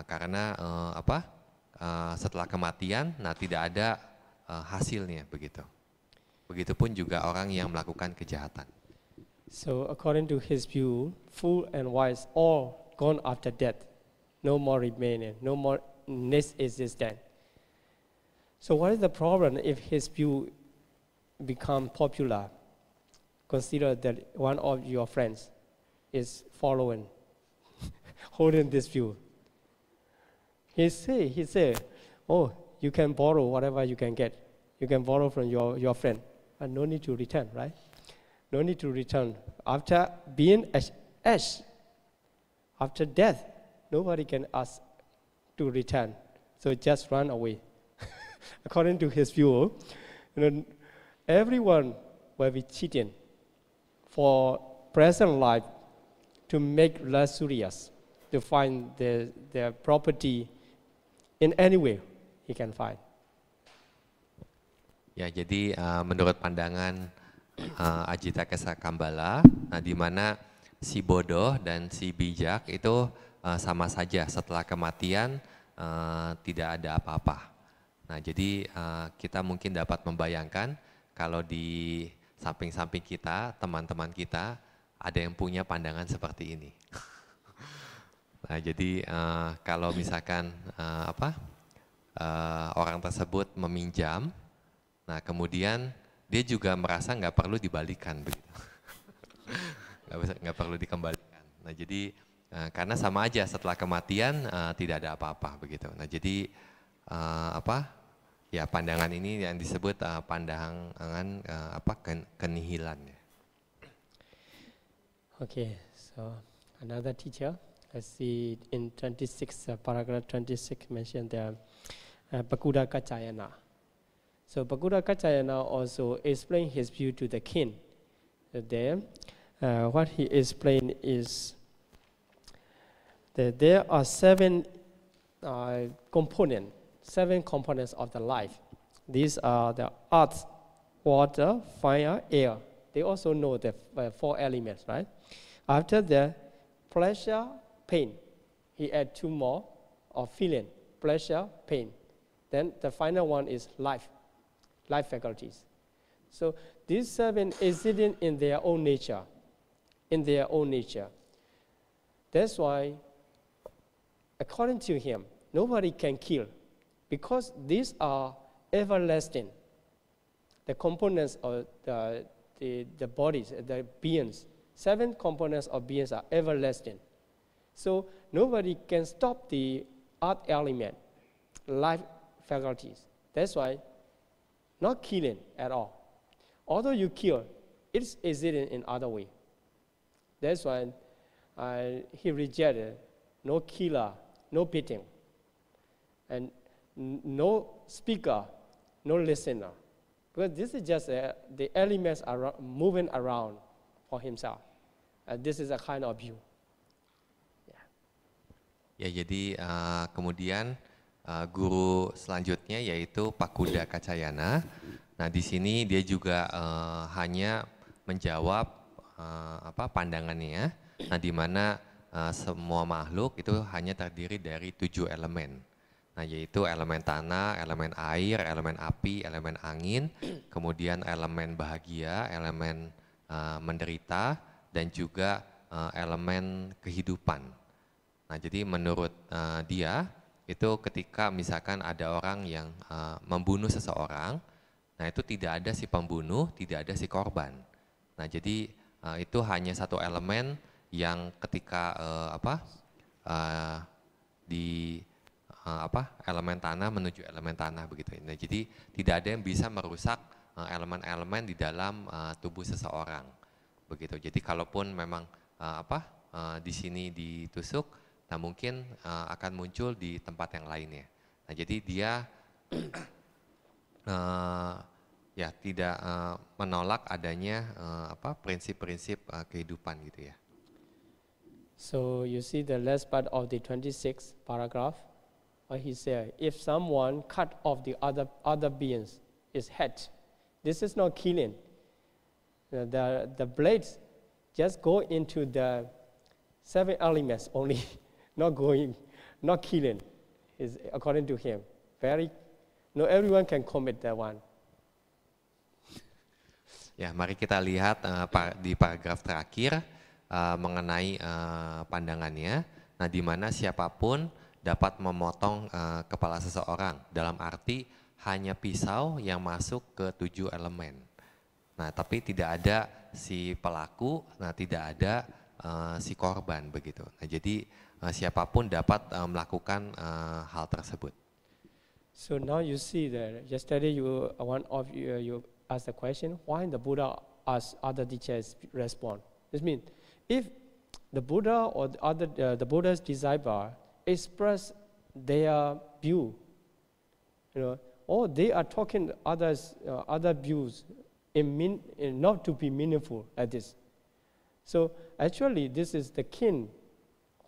karena setelah kematian, nah tidak ada hasilnya begitu. Begitupun juga orang yang melakukan kejahatan. So according to his view, fool and wise all gone after death, no more remaining, no more next existence. So what is the problem if his view become popular? Consider that one of your friends is following, holding this view. He say, oh, you can borrow whatever you can get. You can borrow from your friend, but no need to return, right? No need to return. After being ash, after death, nobody can ask to return. So just run away. According to his view, everyone will be cheating for present life to make luxurious, to find their property in any way he can find. Ya, jadi menurut pandangan Ajita Kesakambala, di mana si bodoh dan si bijak itu sama saja setelah kematian tidak ada apa-apa. Nah, jadi kita mungkin dapat membayangkan kalau di samping-samping kita, teman-teman kita, ada yang punya pandangan seperti ini. Nah, jadi kalau misalkan orang tersebut meminjam, nah kemudian dia juga merasa nggak perlu dibalikan begitu, nggak perlu dikembalikan. Nah, jadi karena sama aja setelah kematian tidak ada apa-apa begitu. Nah, jadi ya pandangan ini yang disebut pandangan kenihilan. Okay, so another teacher, I see in 26, paragraph 26 mentioned there, Pakuda Kachayana. So Pakuda Kachayana also explained his view to the king. There, what he explained is that there are seven components of the life. These are the earth, water, fire, air. They also know the 4 elements, right? After the pleasure, pain, he add 2 more of feeling, pleasure, pain. Then the final one is life faculties. So these 7 exist in their own nature, That's why, according to him, nobody can kill, because these are everlasting. The components of the bodies, the beings, 7 components of beings are everlasting. So nobody can stop the earth element, life faculties. That's why not killing at all. Although you kill, it's existing in other way. That's why he rejected no killer, no beating, and no speaker, no listener. Because this is just the elements are moving around for himself. This is a kind of view. Ya, jadi kemudian guru selanjutnya yaitu Pakuda Kachayana. Nah, di sini dia juga hanya menjawab pandangannya. Nah, di mana semua makhluk itu hanya terdiri dari 7 elemen. Nah, yaitu elemen tanah, elemen air, elemen api, elemen angin, kemudian elemen bahagia, elemen menderita, dan juga elemen kehidupan. Nah, jadi menurut dia, itu ketika misalkan ada orang yang membunuh seseorang, nah itu tidak ada si pembunuh, tidak ada si korban. Nah, jadi itu hanya satu elemen yang ketika elemen tanah menuju elemen tanah begitu. Nah, jadi tidak ada yang bisa merusak elemen-elemen di dalam tubuh seseorang begitu. Jadi kalaupun memang di sini ditusuk, nah mungkin akan muncul di tempat yang lainnya. Nah, jadi dia tidak menolak adanya prinsip-prinsip kehidupan gitu ya. So you see the last part of the 26th paragraph, where he said, if someone cut off the other beings, his head, this is not killing. The blades just go into the 7 elements only. Not killing, is according to him. Not everyone can commit that one. Ya, mari kita lihat di paragraf terakhir mengenai pandangannya. Nah, di mana siapapun dapat memotong kepala seseorang, dalam arti hanya pisau yang masuk ke 7 elemen. Nah, tapi tidak ada si pelaku, nah tidak ada si korban begitu. Nah, jadi siapapun dapat melakukan hal tersebut. So now you see that yesterday one of you asked the question, why the Buddha asked other teachers respond? This means if the Buddha or the Buddha's disciple express their view, or they are talking other views not to be meaningful like this. So actually, this is the king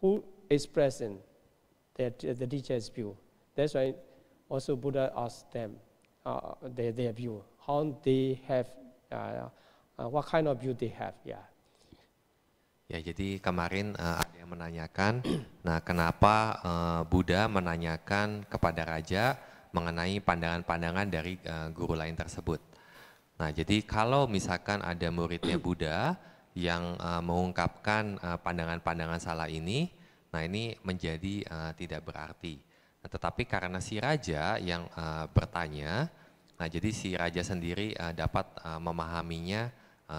who expressing the teacher's view. That's why also Buddha asked them their view, how they have, what kind of view they have. Yeah. Ya, jadi kemarin ada yang menanyakan, nah kenapa Buddha menanyakan kepada raja mengenai pandangan-pandangan dari guru lain tersebut. Nah, jadi kalau misalkan ada muridnya Buddha yang mengungkapkan pandangan-pandangan salah ini, nah ini menjadi tidak berarti. Nah, tetapi karena si raja yang bertanya, nah jadi si raja sendiri dapat memahaminya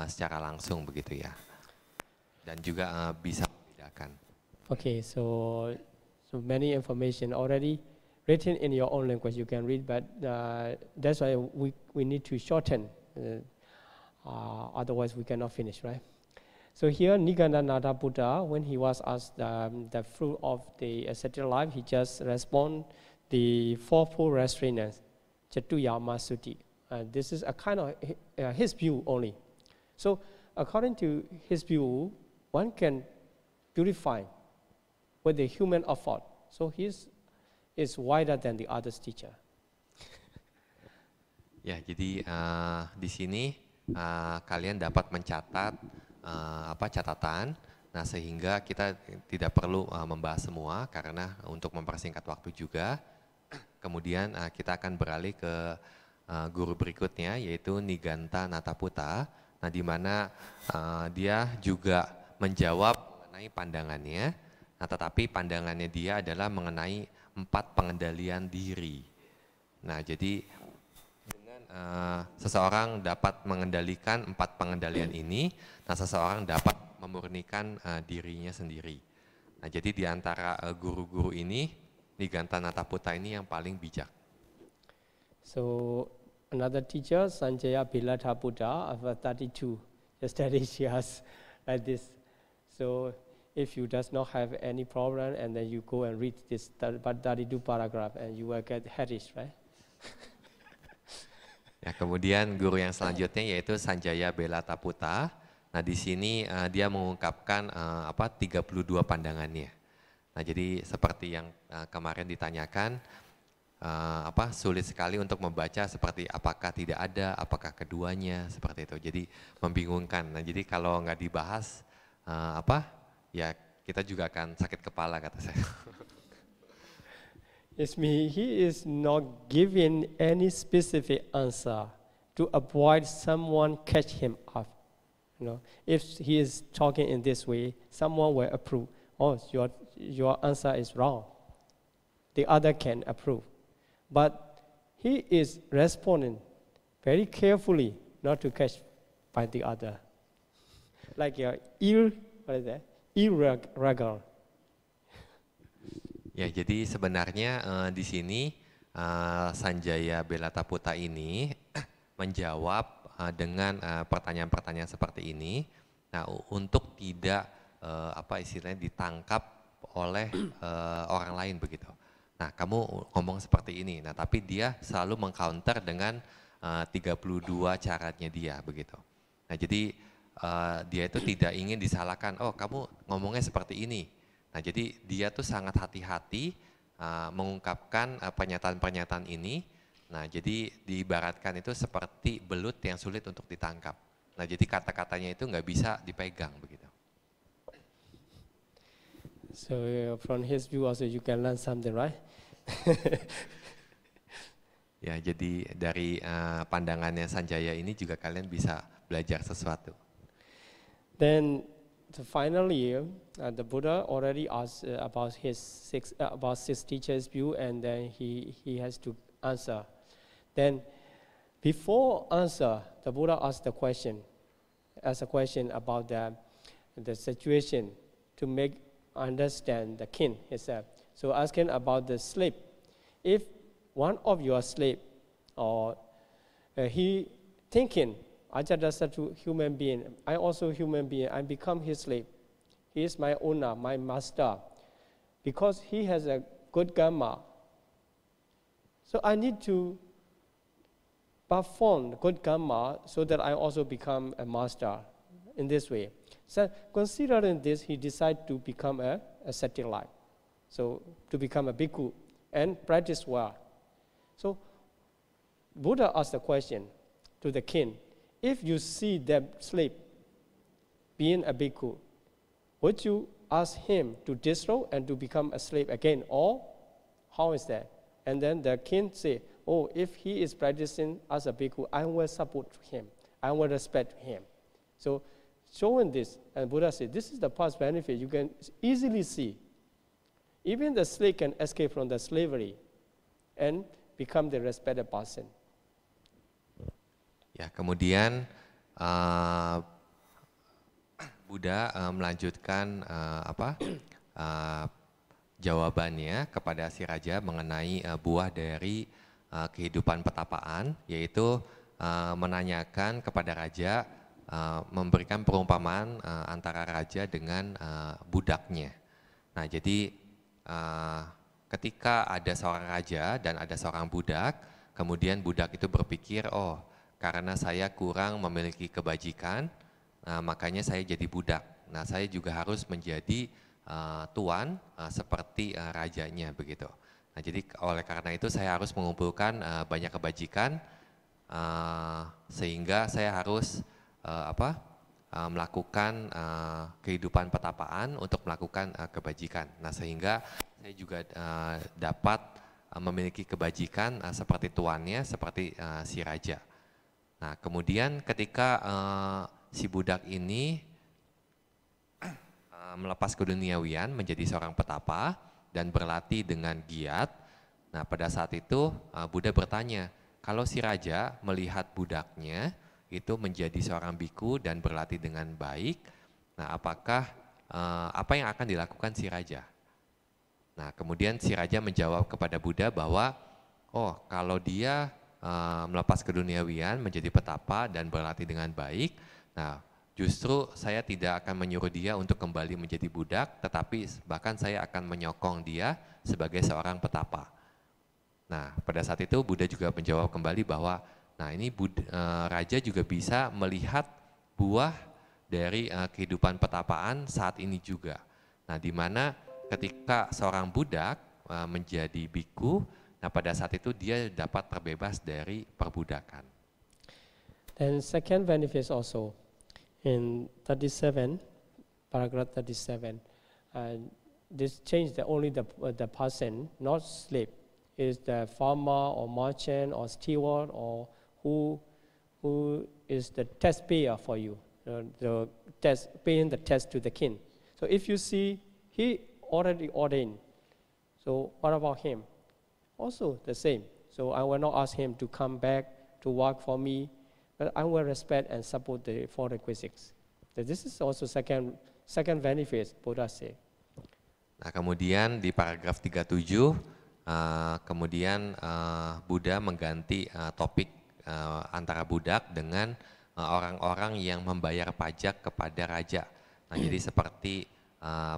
secara langsung begitu ya, dan juga bisa membedakan. Okay, so many information already written in your own language you can read, but that's why we need to shorten. Otherwise we cannot finish, right? So here, Nigananatha Buddha, when he was asked the fruit of the ascetic life, he just respond the fourfold restrainers, Chatuyama Sutta. This is a kind of his view only. So according to his view, one can purify with the human effort. So his is wider than the other's teacher. Ya, jadi di sini kalian dapat mencatat catatan. Nah, sehingga kita tidak perlu membahas semua karena untuk mempersingkat waktu juga. Kemudian kita akan beralih ke guru berikutnya, yaitu Niganta Nataputta. Nah, di mana dia juga menjawab mengenai pandangannya. Nah, tetapi pandangannya dia adalah mengenai 4 pengendalian diri. Nah, jadi dengan seseorang dapat mengendalikan 4 pengendalian ini, nah seseorang dapat memurnikan dirinya sendiri. Nah, jadi di antara guru-guru ini, Niganta Nataputta ini yang paling bijak. So another teacher, Sanjaya Bilata Buddha, of 32, yesterday she has like this. So if you does not have any problem, and then you go and read this 32 paragraph, and you will get headish, right? Ya, kemudian guru yang selanjutnya yaitu Sanjaya Belataputta. Nah, di sini dia mengungkapkan 32 pandangannya. Nah, jadi seperti yang kemarin ditanyakan, sulit sekali untuk membaca seperti apakah tidak ada, apakah keduanya, seperti itu. Jadi membingungkan. Nah, jadi kalau nggak dibahas ya kita juga akan sakit kepala, kata saya. It's me. He is not giving any specific answer to avoid someone catch him up. You know, if he is talking in this way, someone will approve. Oh, your answer is wrong. The other can approve, but he is responding very carefully, not to catch by the other. Like irregular. Ya, jadi sebenarnya di sini Sanjaya Belataputta ini menjawab dengan pertanyaan-pertanyaan seperti ini. Nah, untuk tidak istilahnya ditangkap oleh orang lain begitu. Nah, kamu ngomong seperti ini. Nah, tapi dia selalu mengcounter dengan 32 caranya dia begitu. Nah, jadi dia itu tidak ingin disalahkan. Oh, kamu ngomongnya seperti ini. Nah, jadi dia tuh sangat hati-hati mengungkapkan pernyataan-pernyataan ini. Nah, jadi diibaratkan itu seperti belut yang sulit untuk ditangkap. Nah, jadi kata-katanya itu nggak bisa dipegang begitu. So from his view also you can learn something, right? Ya, jadi dari pandangannya Sanjaya ini juga kalian bisa belajar sesuatu. Then finally, the Buddha already asked about six teachers' view, and then he has to answer. Then, before answer, the Buddha asked a question about the situation to make understand the king himself. So asking about the slave, if one of your slave or he thinking, Ajadasatu human being, I also human being, I become his slave. He is my owner, my master, because he has a good karma. So I need to perform good karma so that I also become a master in this way. So considering this, he decided to become a ascetic life. So to become a bhikkhu and practice well. So Buddha asked the question to the king, if you see that slave being a bhikkhu, would you ask him to destroy and to become a slave again, or how is that? And then the king say, oh, if he is practicing as a bhikkhu, I will support him. I will respect him. So showing this, and Buddha said, this is the past benefit. You can easily see. Even the slave can escape from the slavery and become the respected person. Ya, kemudian Buddha melanjutkan jawabannya kepada si raja mengenai buah dari kehidupan petapaan, yaitu menanyakan kepada raja, memberikan perumpamaan antara raja dengan budaknya. Nah, jadi ketika ada seorang raja dan ada seorang budak, kemudian budak itu berpikir, oh, karena saya kurang memiliki kebajikan, makanya saya jadi budak. Nah, saya juga harus menjadi tuan seperti rajanya begitu. Nah, jadi oleh karena itu saya harus mengumpulkan banyak kebajikan sehingga saya harus melakukan kehidupan petapaan untuk melakukan kebajikan. Nah, sehingga saya juga dapat memiliki kebajikan seperti tuannya, seperti si raja. Nah, kemudian ketika si budak ini melepas keduniawian menjadi seorang petapa dan berlatih dengan giat, nah pada saat itu Buddha bertanya, kalau si raja melihat budaknya itu menjadi seorang biku dan berlatih dengan baik, nah apakah apa yang akan dilakukan si raja? Nah, kemudian si raja menjawab kepada Buddha bahwa, oh, kalau dia melepas keduniawian menjadi petapa dan berlatih dengan baik, nah justru saya tidak akan menyuruh dia untuk kembali menjadi budak, tetapi bahkan saya akan menyokong dia sebagai seorang petapa. Nah, pada saat itu Buddha juga menjawab kembali bahwa, nah ini raja juga bisa melihat buah dari kehidupan petapaan saat ini juga. Nah, di mana ketika seorang budak menjadi biku, nah pada saat itu dia dapat terbebas dari perbudakan. And second benefit also, in 37, paragraph 37, this change only the person, not slave, is the farmer or merchant or steward or who is the tax payer for you, the tax, paying the tax to the king. So if you see he already ordained, so what about him? Also the same. So I will not ask him to come back to work for me, but I will respect and support the four requisites. So this is also second benefit Buddha say. Nah, kemudian di paragraf 37, kemudian Buddha mengganti topik antara budak dengan orang-orang yang membayar pajak kepada raja. Nah, jadi seperti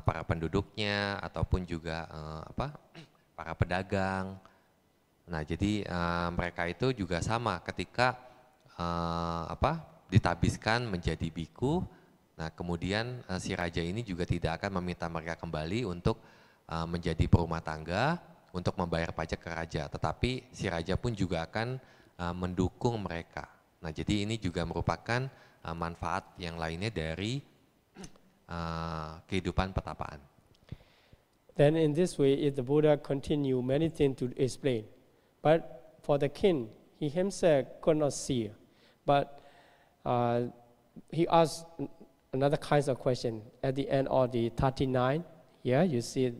para penduduknya ataupun juga para pedagang. Nah, jadi mereka itu juga sama ketika ditabiskan menjadi biku. Nah, kemudian si raja ini juga tidak akan meminta mereka kembali untuk menjadi perumah tangga untuk membayar pajak ke raja, tetapi si raja pun juga akan mendukung mereka. Nah, jadi ini juga merupakan manfaat yang lainnya dari kehidupan petapaan. Then in this way, if the Buddha continue many things to explain, but for the king, he himself could not see, but he asked another kind of question at the end of the 39. Yeah, you see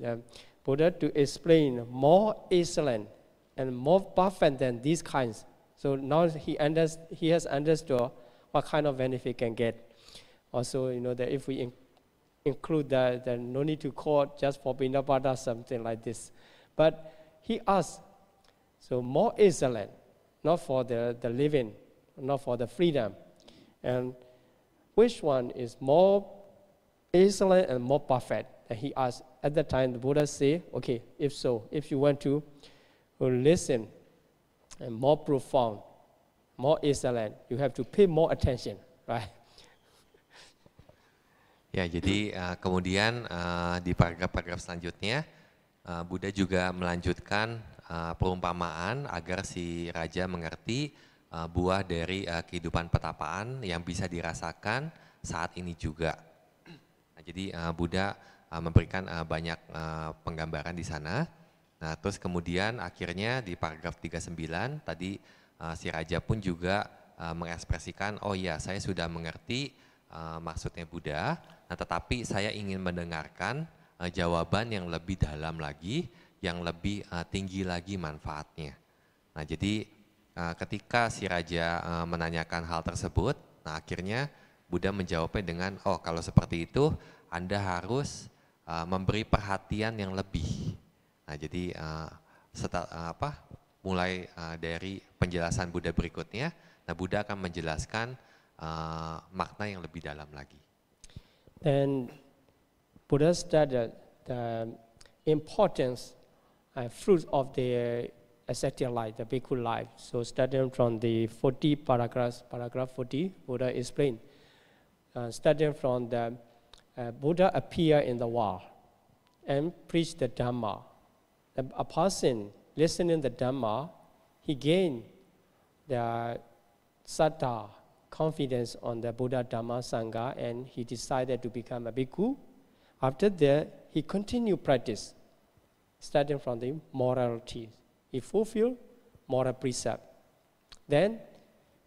Buddha to explain more excellent and more perfect than these kinds. So now he has understood what kind of benefit can get. Also, that if we include that, then no need to call just for Binapada, something like this. But he asked, so more excellent, not for the living, not for the freedom. And which one is more excellent and more perfect? And he asked, at that time the Buddha said, okay, if you want to listen and more profound, more excellent, you have to pay more attention, right? Ya, jadi kemudian di paragraf-paragraf selanjutnya Buddha juga melanjutkan perumpamaan agar si raja mengerti buah dari kehidupan petapaan yang bisa dirasakan saat ini juga. Nah, jadi Buddha memberikan banyak penggambaran di sana. Nah, terus kemudian akhirnya di paragraf 39 tadi si raja pun juga mengekspresikan, oh ya saya sudah mengerti maksudnya Buddha, nah tetapi saya ingin mendengarkan jawaban yang lebih dalam lagi, yang lebih tinggi lagi manfaatnya. Nah, jadi ketika si raja menanyakan hal tersebut, nah akhirnya Buddha menjawabnya dengan, oh kalau seperti itu Anda harus memberi perhatian yang lebih. Nah, jadi mulai dari penjelasan Buddha berikutnya, nah Buddha akan menjelaskan makna yang lebih dalam lagi. Then Buddha stated the importance and fruits of the ascetic life, the bhikkhu life. So starting from the 40 paragraphs, paragraph 40, Buddha explained. Starting from the Buddha appeared in the world and preached the Dhamma. A person listening the Dhamma, he gained the saddha, confidence on the Buddha, Dhamma, Sangha, and he decided to become a bhikkhu. After that, he continued practice, starting from the morality. He fulfilled moral precept. Then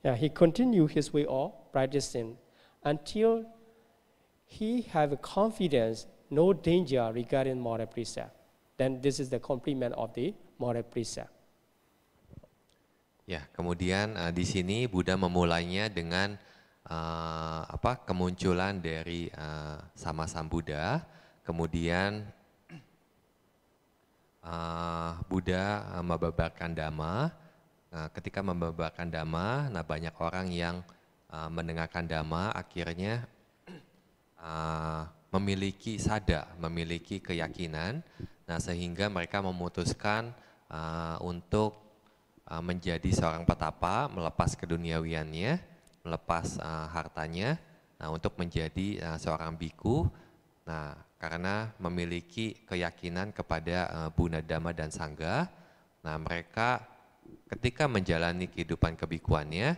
he continued his way of practicing until he have confidence, no danger regarding moral precept. Then this is the complement of the moral precept. Ya, kemudian di sini Buddha memulainya dengan kemunculan dari Sama Sambuddha. Kemudian Buddha membabarkan Dhamma. Ketika membabarkan Dhamma, nah banyak orang yang mendengarkan Dhamma akhirnya memiliki sada, memiliki keyakinan. Nah, sehingga mereka memutuskan untuk menjadi seorang petapa, melepas keduniawiannya, melepas hartanya, nah, untuk menjadi seorang biku. Nah, karena memiliki keyakinan kepada Buddha, Dhamma, dan Sangha, nah mereka ketika menjalani kehidupan kebikuannya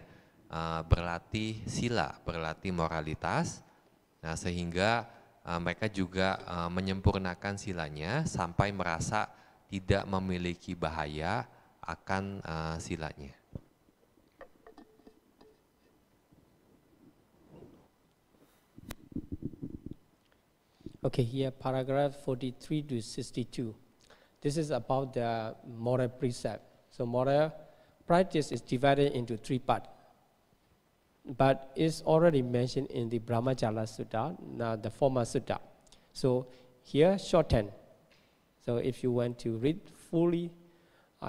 berlatih sila, berlatih moralitas, nah sehingga mereka juga menyempurnakan silanya sampai merasa tidak memiliki bahaya akan silanya. Okay, here paragraph 43 to 62. This is about the moral precept. So moral practice is divided into three parts. But it's already mentioned in the Brahmajala Sutta, now the former Sutta. So here shorten. So if you want to read fully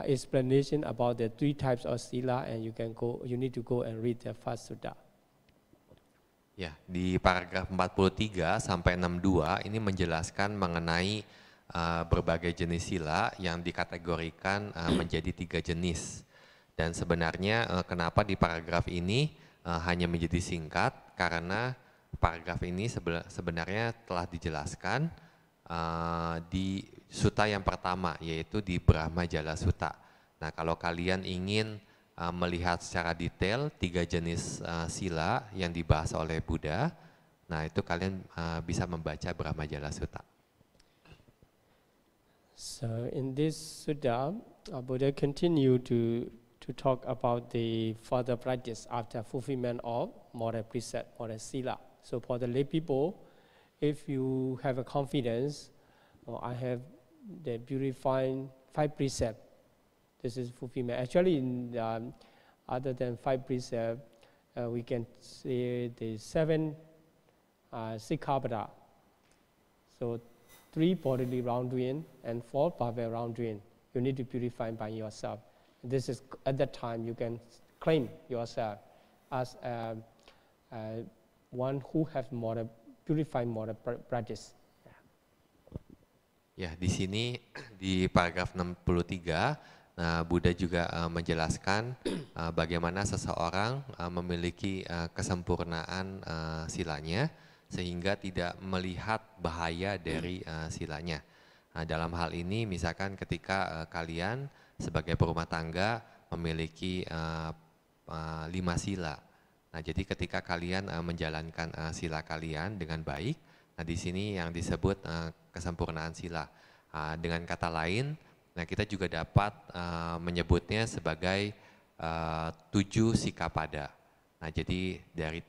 explanation about the three types of sila, and you need to go and read the first Sutta. Ya, di paragraf 43 sampai 62 ini menjelaskan mengenai berbagai jenis sila yang dikategorikan menjadi 3 jenis. Dan sebenarnya kenapa di paragraf ini hanya menjadi singkat, karena paragraf ini sebenarnya telah dijelaskan di sutta yang pertama, yaitu di Brahmajala Sutta. Nah, kalau kalian ingin melihat secara detail 3 jenis sila yang dibahas oleh Buddha, nah itu kalian bisa membaca Brahmajala Sutta. So in this sutta, Buddha continued to talk about the further practice after fulfillment of moral precept, moral sila. So for the lay people, if you have a confidence, I have the purifying 5 precepts, this is fulfillment. Actually, other than 5 precepts, we can say the 7 sikkhapada. So 3 bodily wrongdoing and 4 perfect wrongdoing. You need to purify by yourself. This is at that time you can claim yourself as one who have purified moral practice. Ya, di sini di paragraf 63, Buddha juga menjelaskan bagaimana seseorang memiliki kesempurnaan silanya sehingga tidak melihat bahaya dari silanya. Dalam hal ini misalkan ketika kalian sebagai berumah tangga memiliki 5 sila. Nah, jadi ketika kalian menjalankan sila kalian dengan baik, nah di sini yang disebut kesempurnaan sila. Dengan kata lain, Nah, kita juga dapat menyebutnya sebagai 7 sikapada. Nah, jadi dari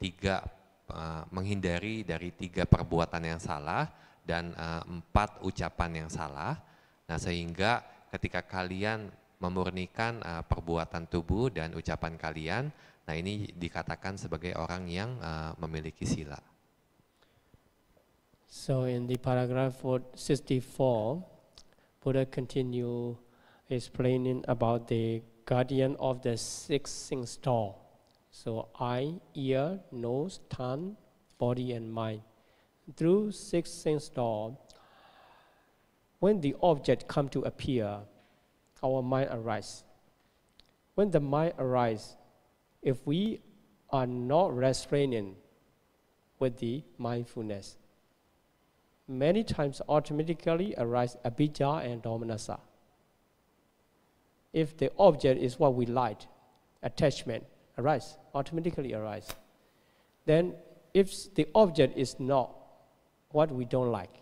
menghindari dari 3 perbuatan yang salah dan 4 ucapan yang salah. Nah, sehingga ketika kalian memurnikan perbuatan tubuh dan ucapan kalian, nah ini dikatakan sebagai orang yang memiliki sila. So in the paragraph 64, Buddha continue explaining about the guardian of the six sense door. So eye, ear, nose, tongue, body and mind. Through six sense door, when the object come to appear, our mind arises. When the mind arises, if we are not restraining with the mindfulness, many times automatically arise abhijja and domanassa. If the object is what we like, attachment automatically arise. Then if the object is not what we don't like,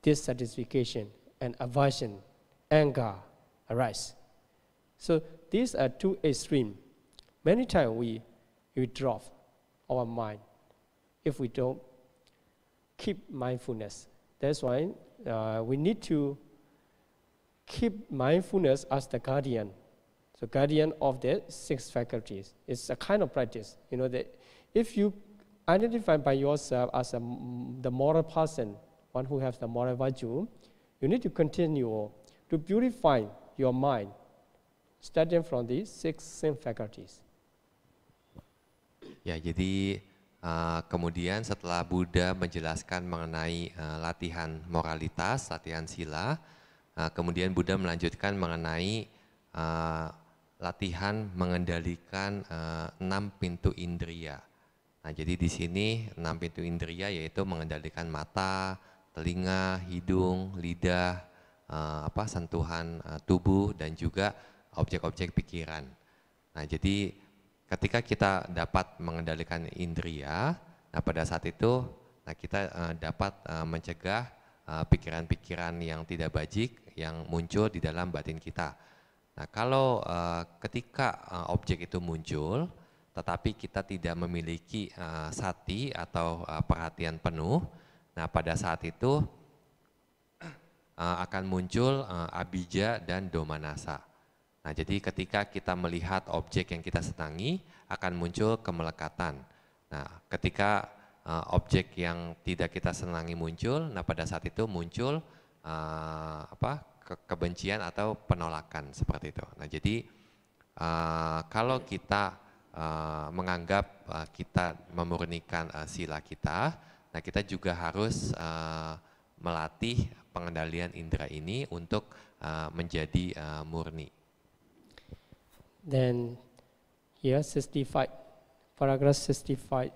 dissatisfaction and aversion, anger arise. So these are two extremes. Many times we drop our mind if we don't keep mindfulness. That's why we need to keep mindfulness as the guardian. So guardian of the six faculties. It's a kind of practice. You know that if you identify by yourself as the moral person, one who has the moral virtue, you need to continue to purify your mind, starting from the six sense faculties. Ya, jadi kemudian setelah Buddha menjelaskan mengenai latihan moralitas, latihan sila, kemudian Buddha melanjutkan mengenai latihan mengendalikan 6 pintu indria. Nah, jadi di sini 6 pintu indria yaitu mengendalikan mata, telinga, hidung, lidah, sentuhan tubuh dan juga objek-objek pikiran. Nah, jadi ketika kita dapat mengendalikan indria, nah pada saat itu kita dapat mencegah pikiran-pikiran yang tidak bajik yang muncul di dalam batin kita. Nah, kalau ketika objek itu muncul, tetapi kita tidak memiliki sati atau perhatian penuh, nah pada saat itu akan muncul abhijja dan domanassa. Nah, jadi ketika kita melihat objek yang kita senangi, akan muncul kemelekatan. Nah, ketika objek yang tidak kita senangi muncul, nah pada saat itu muncul kebencian atau penolakan seperti itu. Nah, jadi kalau kita menganggap kita memurnikan sila kita, nah kita juga harus melatih pengendalian indera ini untuk menjadi murni. Then here 65, paragraph 65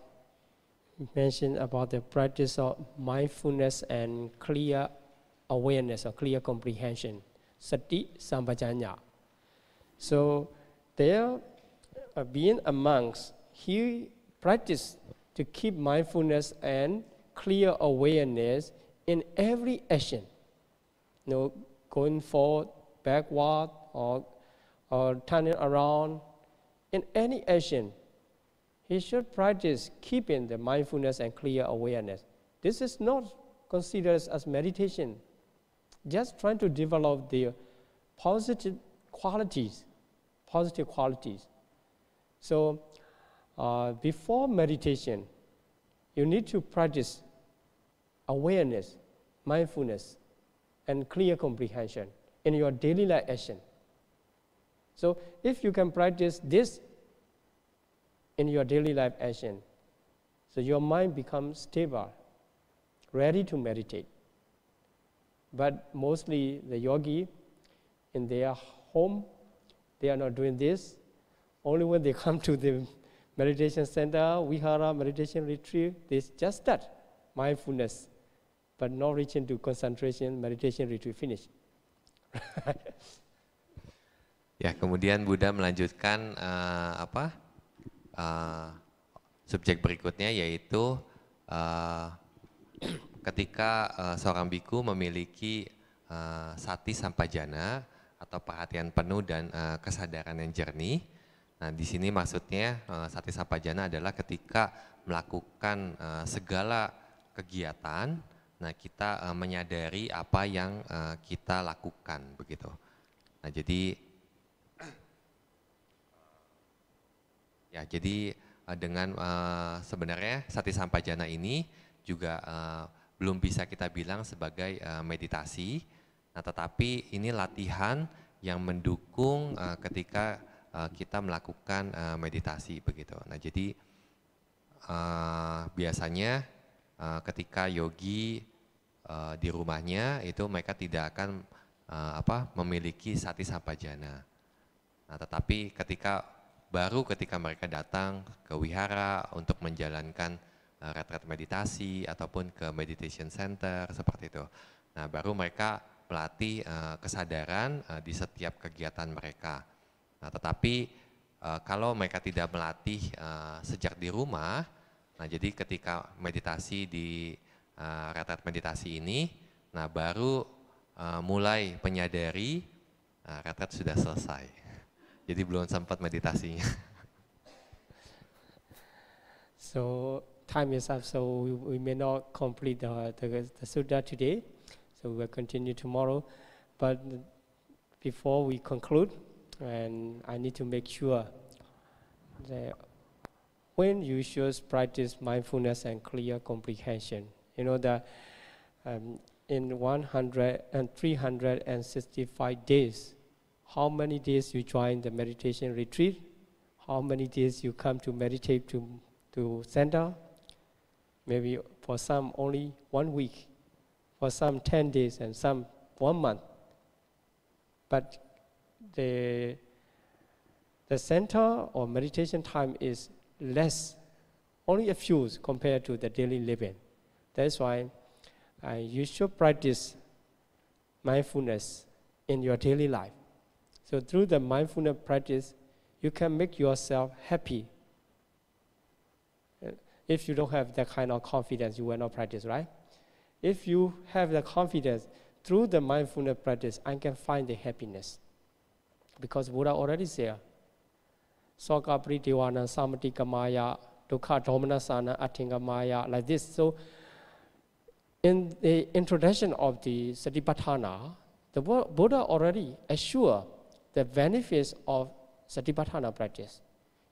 mentioned about the practice of mindfulness and clear awareness or clear comprehension, sati sampajanya. So there, being a monk, he practiced to keep mindfulness and clear awareness in every action. Going forward, backward, or turning around. In any action, he should practice keeping the mindfulness and clear awareness. This is not considered as meditation, just trying to develop the positive qualities. So before meditation, you need to practice awareness, mindfulness, and clear comprehension in your daily life action. So if you can practice this in your daily life action, so your mind becomes stable, ready to meditate. But mostly the yogi in their home, they are not doing this. Only when they come to the meditation center, vihara, meditation retreat, they just start mindfulness, but not reaching to concentration, meditation retreat, finish. Ya, kemudian Buddha melanjutkan subjek berikutnya yaitu ketika seorang biku memiliki sati sampajana atau perhatian penuh dan kesadaran yang jernih. Nah, di sini maksudnya sati sampajana adalah ketika melakukan segala kegiatan, nah kita menyadari apa yang kita lakukan begitu. Nah, jadi dengan sebenarnya sati sampajana ini juga belum bisa kita bilang sebagai meditasi. Nah, tetapi ini latihan yang mendukung ketika kita melakukan meditasi begitu. Nah, jadi biasanya ketika yogi di rumahnya itu mereka tidak akan memiliki sati sampajana. Nah, tetapi ketika mereka datang ke wihara untuk menjalankan retret meditasi ataupun ke meditation center seperti itu. Nah, baru mereka melatih kesadaran di setiap kegiatan mereka. Nah, tetapi kalau mereka tidak melatih sejak di rumah, nah jadi ketika meditasi di retret meditasi ini, nah baru mulai menyadari retret sudah selesai. Jadi belum sempat meditasinya. So time is up, so we may not complete the Sutta today. So we will continue tomorrow. But before we conclude, and I need to make sure that when you should practice mindfulness and clear comprehension, you know that in 365 days, how many days you join the meditation retreat, how many days you come to meditate to center, maybe for some only 1 week, for some 10 days, and some 1 month. But the center or meditation time is less, only a few compared to the daily living. That's why you should practice mindfulness in your daily life. So through the mindfulness practice, you can make yourself happy. If you don't have that kind of confidence, you will not practice, right? If you have the confidence, through the mindfulness practice, I can find the happiness. Because Buddha already said, Soka Pritiwana Samati Kamaya, Dukha Domanasana Atingamaya, like this. So in the introduction of the Satipatthana, the Buddha already assured the benefits of Satipatthana practice.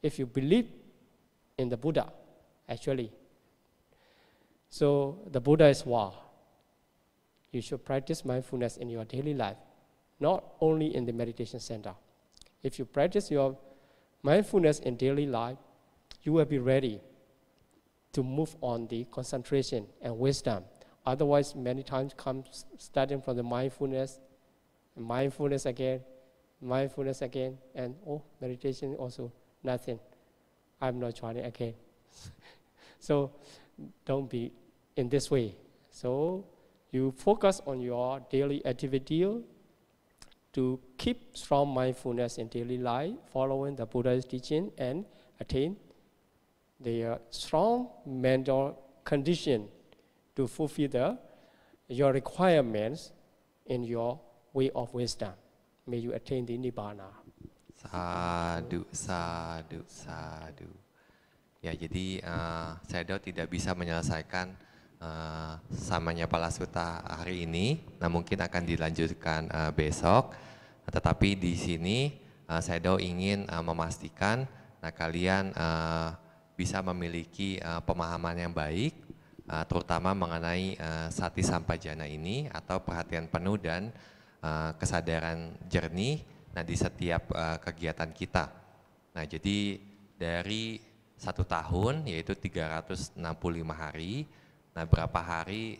If you believe in the Buddha, actually. So the Buddha is wow. You should practice mindfulness in your daily life, not only in the meditation center. If you practice your mindfulness in daily life, you will be ready to move on the concentration and wisdom. Otherwise, many times comes starting from the mindfulness again, and meditation also nothing. I'm not trying it again. So don't be in this way. So you focus on your daily activity to keep strong mindfulness in daily life, following the Buddha's teaching, and attain the strong mental condition to fulfill your requirements in your way of wisdom. May you attain the Nibbana. Sadhu, sadhu, sadhu. Ya, jadi saya tidak bisa menyelesaikan samanya Palasutta hari ini, nah mungkin akan dilanjutkan besok. Tetapi di sini saya ingin memastikan, nah kalian bisa memiliki pemahaman yang baik, terutama mengenai sati sampajana ini atau perhatian penuh dan kesadaran jernih, nah di setiap kegiatan kita. Nah, jadi dari 1 tahun yaitu 365 hari. Nah, berapa hari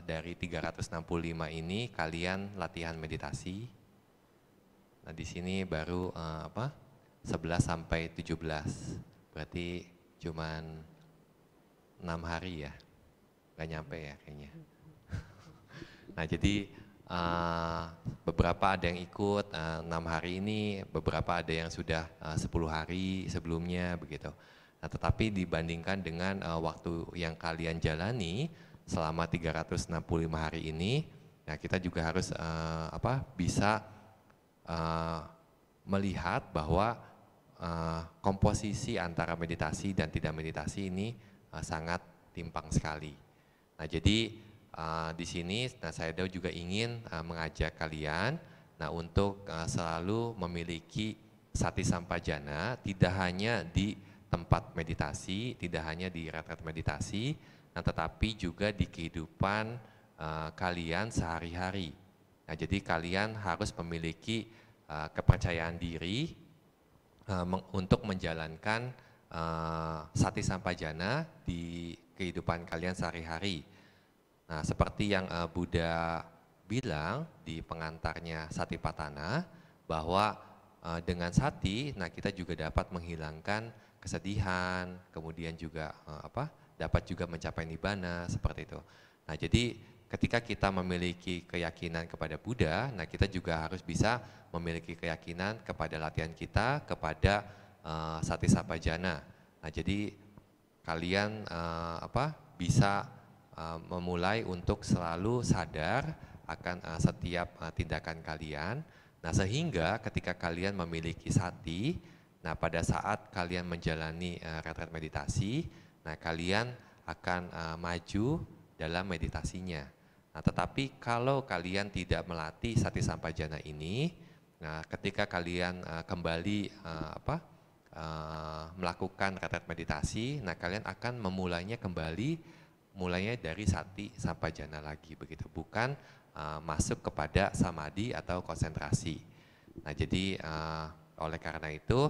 dari 365 ini kalian latihan meditasi? Nah, di sini baru 11 sampai 17. Berarti cuman 6 hari ya. Gak nyampe ya kayaknya. Nah, jadi beberapa ada yang ikut 6 hari ini, beberapa ada yang sudah 10 hari sebelumnya begitu. Nah, tetapi dibandingkan dengan waktu yang kalian jalani selama 365 hari ini, Nah, kita juga harus bisa melihat bahwa komposisi antara meditasi dan tidak meditasi ini sangat timpang sekali. Nah, jadi di sini saya juga ingin mengajak kalian untuk selalu memiliki sati sampajana, tidak hanya di tempat meditasi, tidak hanya di retret meditasi, tetapi juga di kehidupan kalian sehari-hari. Nah, jadi kalian harus memiliki kepercayaan diri untuk menjalankan sati sampajana di kehidupan kalian sehari-hari. Nah, seperti yang Buddha bilang di pengantarnya Satipatthana, bahwa dengan sati, kita juga dapat menghilangkan kesedihan, kemudian juga dapat juga mencapai nibbana, seperti itu. Nah, jadi ketika kita memiliki keyakinan kepada Buddha, kita juga harus bisa memiliki keyakinan kepada latihan kita, kepada sati sampajana. Nah, jadi kalian bisa memulai untuk selalu sadar akan setiap tindakan kalian. Nah, sehingga ketika kalian memiliki sati, pada saat kalian menjalani retret meditasi, kalian akan maju dalam meditasinya. Nah, tetapi kalau kalian tidak melatih sati sampajana ini, ketika kalian kembali melakukan retret meditasi, kalian akan memulainya kembali, mulainya dari sati sampajana lagi, begitu, bukan masuk kepada samadhi atau konsentrasi. Nah, jadi oleh karena itu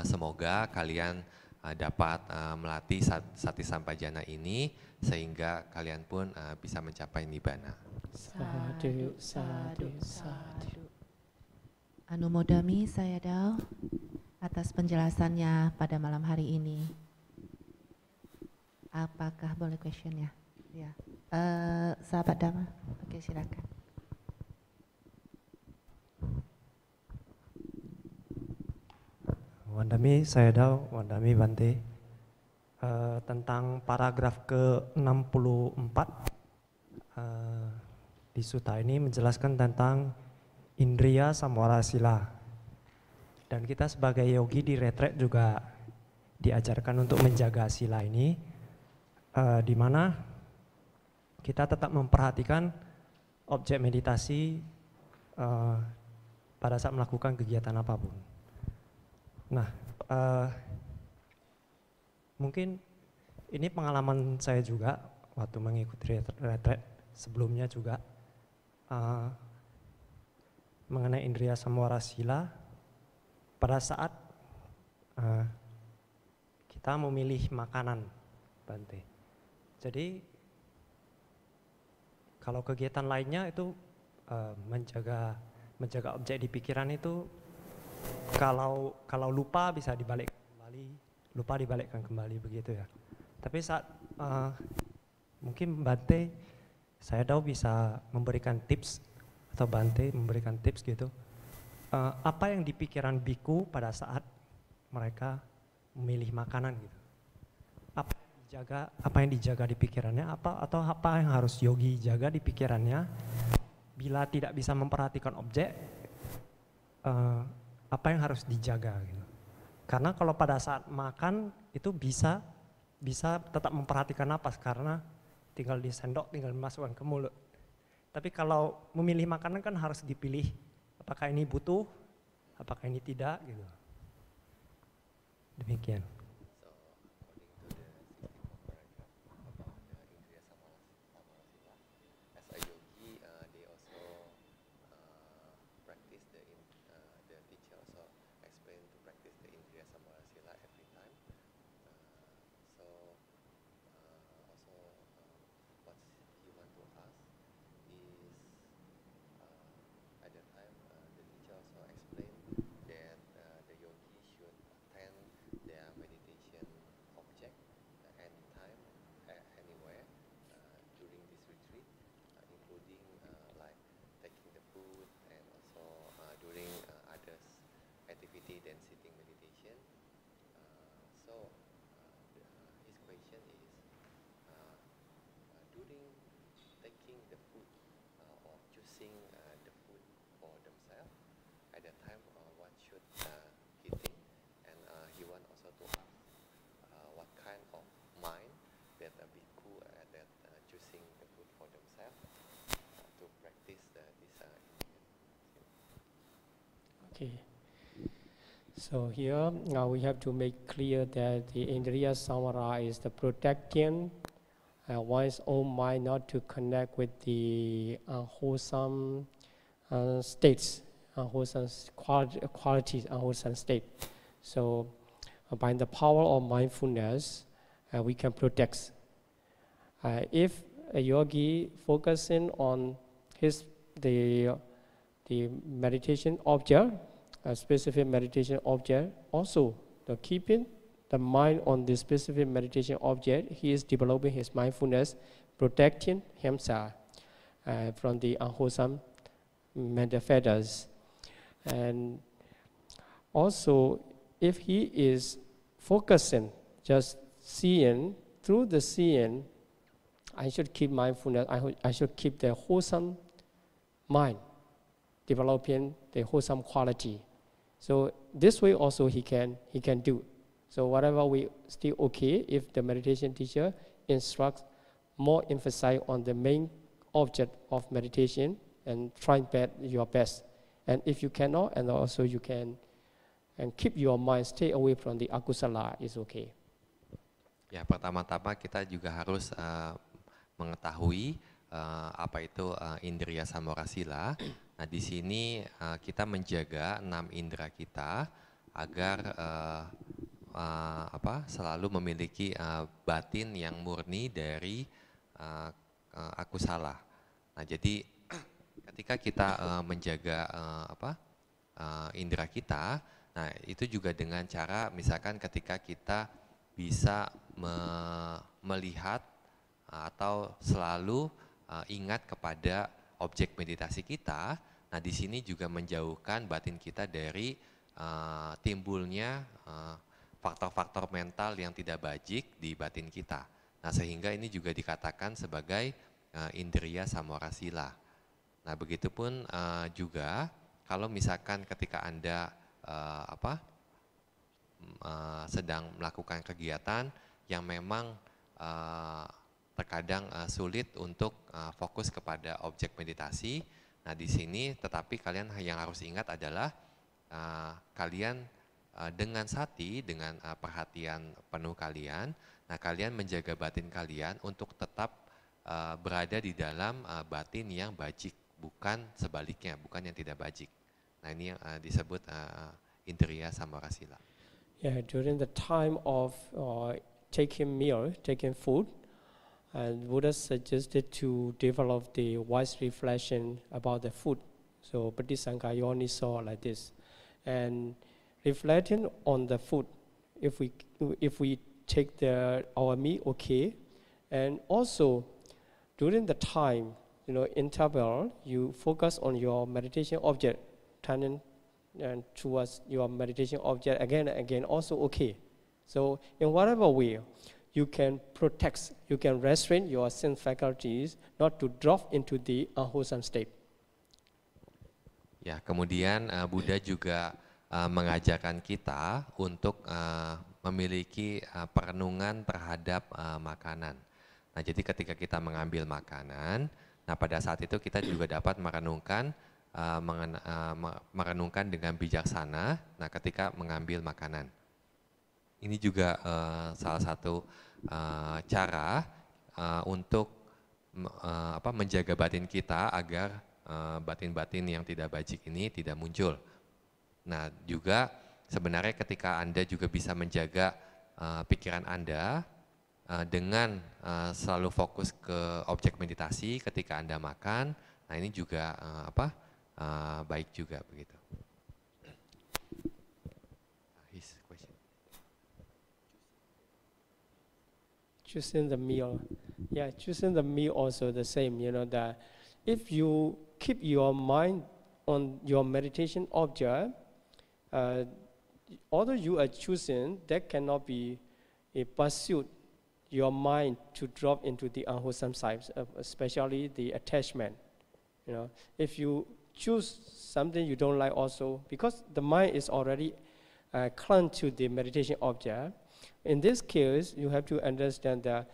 semoga kalian dapat melatih sati sampajana ini sehingga kalian pun bisa mencapai nibbana. Sadhu, sadhu, sadhu. Anumodami Sayadaw atas penjelasannya pada malam hari ini. Apakah boleh question ya? Ya. Sahabat Dhamma, oke, silakan. Wandami Sayadaw, Wandami Bante, tentang paragraf ke-64 di sutta ini menjelaskan tentang indriya samwara sila. Dan kita sebagai yogi di retret juga diajarkan untuk menjaga sila ini, di mana kita tetap memperhatikan objek meditasi pada saat melakukan kegiatan apapun. Nah, mungkin ini pengalaman saya juga waktu mengikuti retret sebelumnya juga mengenai indriya samwara sila. Pada saat kita memilih makanan, Bante. Jadi kalau kegiatan lainnya itu menjaga objek di pikiran itu, kalau lupa bisa dibalikkan kembali begitu ya. Tapi saat mungkin Bante, saya tahu bisa memberikan tips, atau Bante memberikan tips gitu, apa yang di pikiran biku pada saat mereka memilih makanan gitu. Apa yang dijaga di pikirannya, atau apa yang harus yogi jaga di pikirannya bila tidak bisa memperhatikan objek, apa yang harus dijaga gitu. Karena kalau pada saat makan itu bisa tetap memperhatikan napas karena tinggal di sendok, tinggal dimasukkan ke mulut. Tapi kalau memilih makanan kan harus dipilih, apakah ini butuh, apakah ini tidak gitu. Demikian. choosing the food for themselves. At that time, what should he think? And he want also to ask what kind of mind that a bhikkhu that choosing the food for themselves to practice this. Okay. So here we have to make clear that the Indriya Samvara is the protection one's own mind not to connect with the unwholesome states, unwholesome qualities, unwholesome state. So by the power of mindfulness, we can protect. If a yogi focusing on the meditation object, a specific meditation object, also keeping the mind on the specific meditation object, he is developing his mindfulness, protecting himself from the unwholesome mental fetters. And also, if he is focusing, just seeing, through the seeing, I should keep mindfulness, I should keep the wholesome mind, developing the wholesome quality. So this way also he can do. So whatever we still okay if the meditation teacher instructs more emphasis on the main object of meditation and try your best. And if you cannot, and also you can and keep your mind stay away from the akusala is okay. Ya, pertama-tama kita juga harus mengetahui apa itu indriya samorasila. Nah, di sini kita menjaga 6 indera kita agar selalu memiliki batin yang murni dari akusala. Nah, jadi ketika kita menjaga indera kita, nah itu juga dengan cara misalkan ketika kita bisa melihat atau selalu ingat kepada objek meditasi kita. Nah, di sini juga menjauhkan batin kita dari timbulnya faktor-faktor mental yang tidak bajik di batin kita. Nah, sehingga ini juga dikatakan sebagai indriya samorasila. Nah, begitupun juga kalau misalkan ketika Anda sedang melakukan kegiatan yang memang terkadang sulit untuk fokus kepada objek meditasi. Nah, di sini tetapi kalian yang harus ingat adalah kalian dengan sati, dengan perhatian penuh kalian, nah kalian menjaga batin kalian untuk tetap berada di dalam batin yang bajik, bukan sebaliknya, bukan yang tidak bajik. Nah, ini yang disebut indriya samorasila. Yeah, during the time of taking food, and Buddha suggested to develop the wise reflection about the food. So Pratissangka Yoniso like this, and reflecting on the food. If we take our meal, okay, and also during the time, interval, you focus on your meditation object, turning towards your meditation object again and again, also okay. So in whatever way, you can protect, you can restrain your sense faculties not to drop into the unwholesome state. Ya, kemudian Buddha juga mengajarkan kita untuk memiliki perenungan terhadap makanan. Nah, jadi ketika kita mengambil makanan, nah pada saat itu kita juga dapat merenungkan dengan bijaksana. Nah, ketika mengambil makanan, ini juga salah satu cara untuk menjaga batin kita agar batin-batin yang tidak bajik ini tidak muncul. Nah, juga sebenarnya ketika Anda juga bisa menjaga pikiran Anda dengan selalu fokus ke objek meditasi ketika Anda makan, nah ini juga baik juga begitu. His question. Choosing the meal, yeah, choosing the meal also the same. That if you keep your mind on your meditation object, although you are choosing, that cannot be a pursuit your mind to drop into the unwholesome sides, especially the attachment. You know, if you choose something you don't like also, because the mind is already clung to the meditation object, in this case, you have to understand that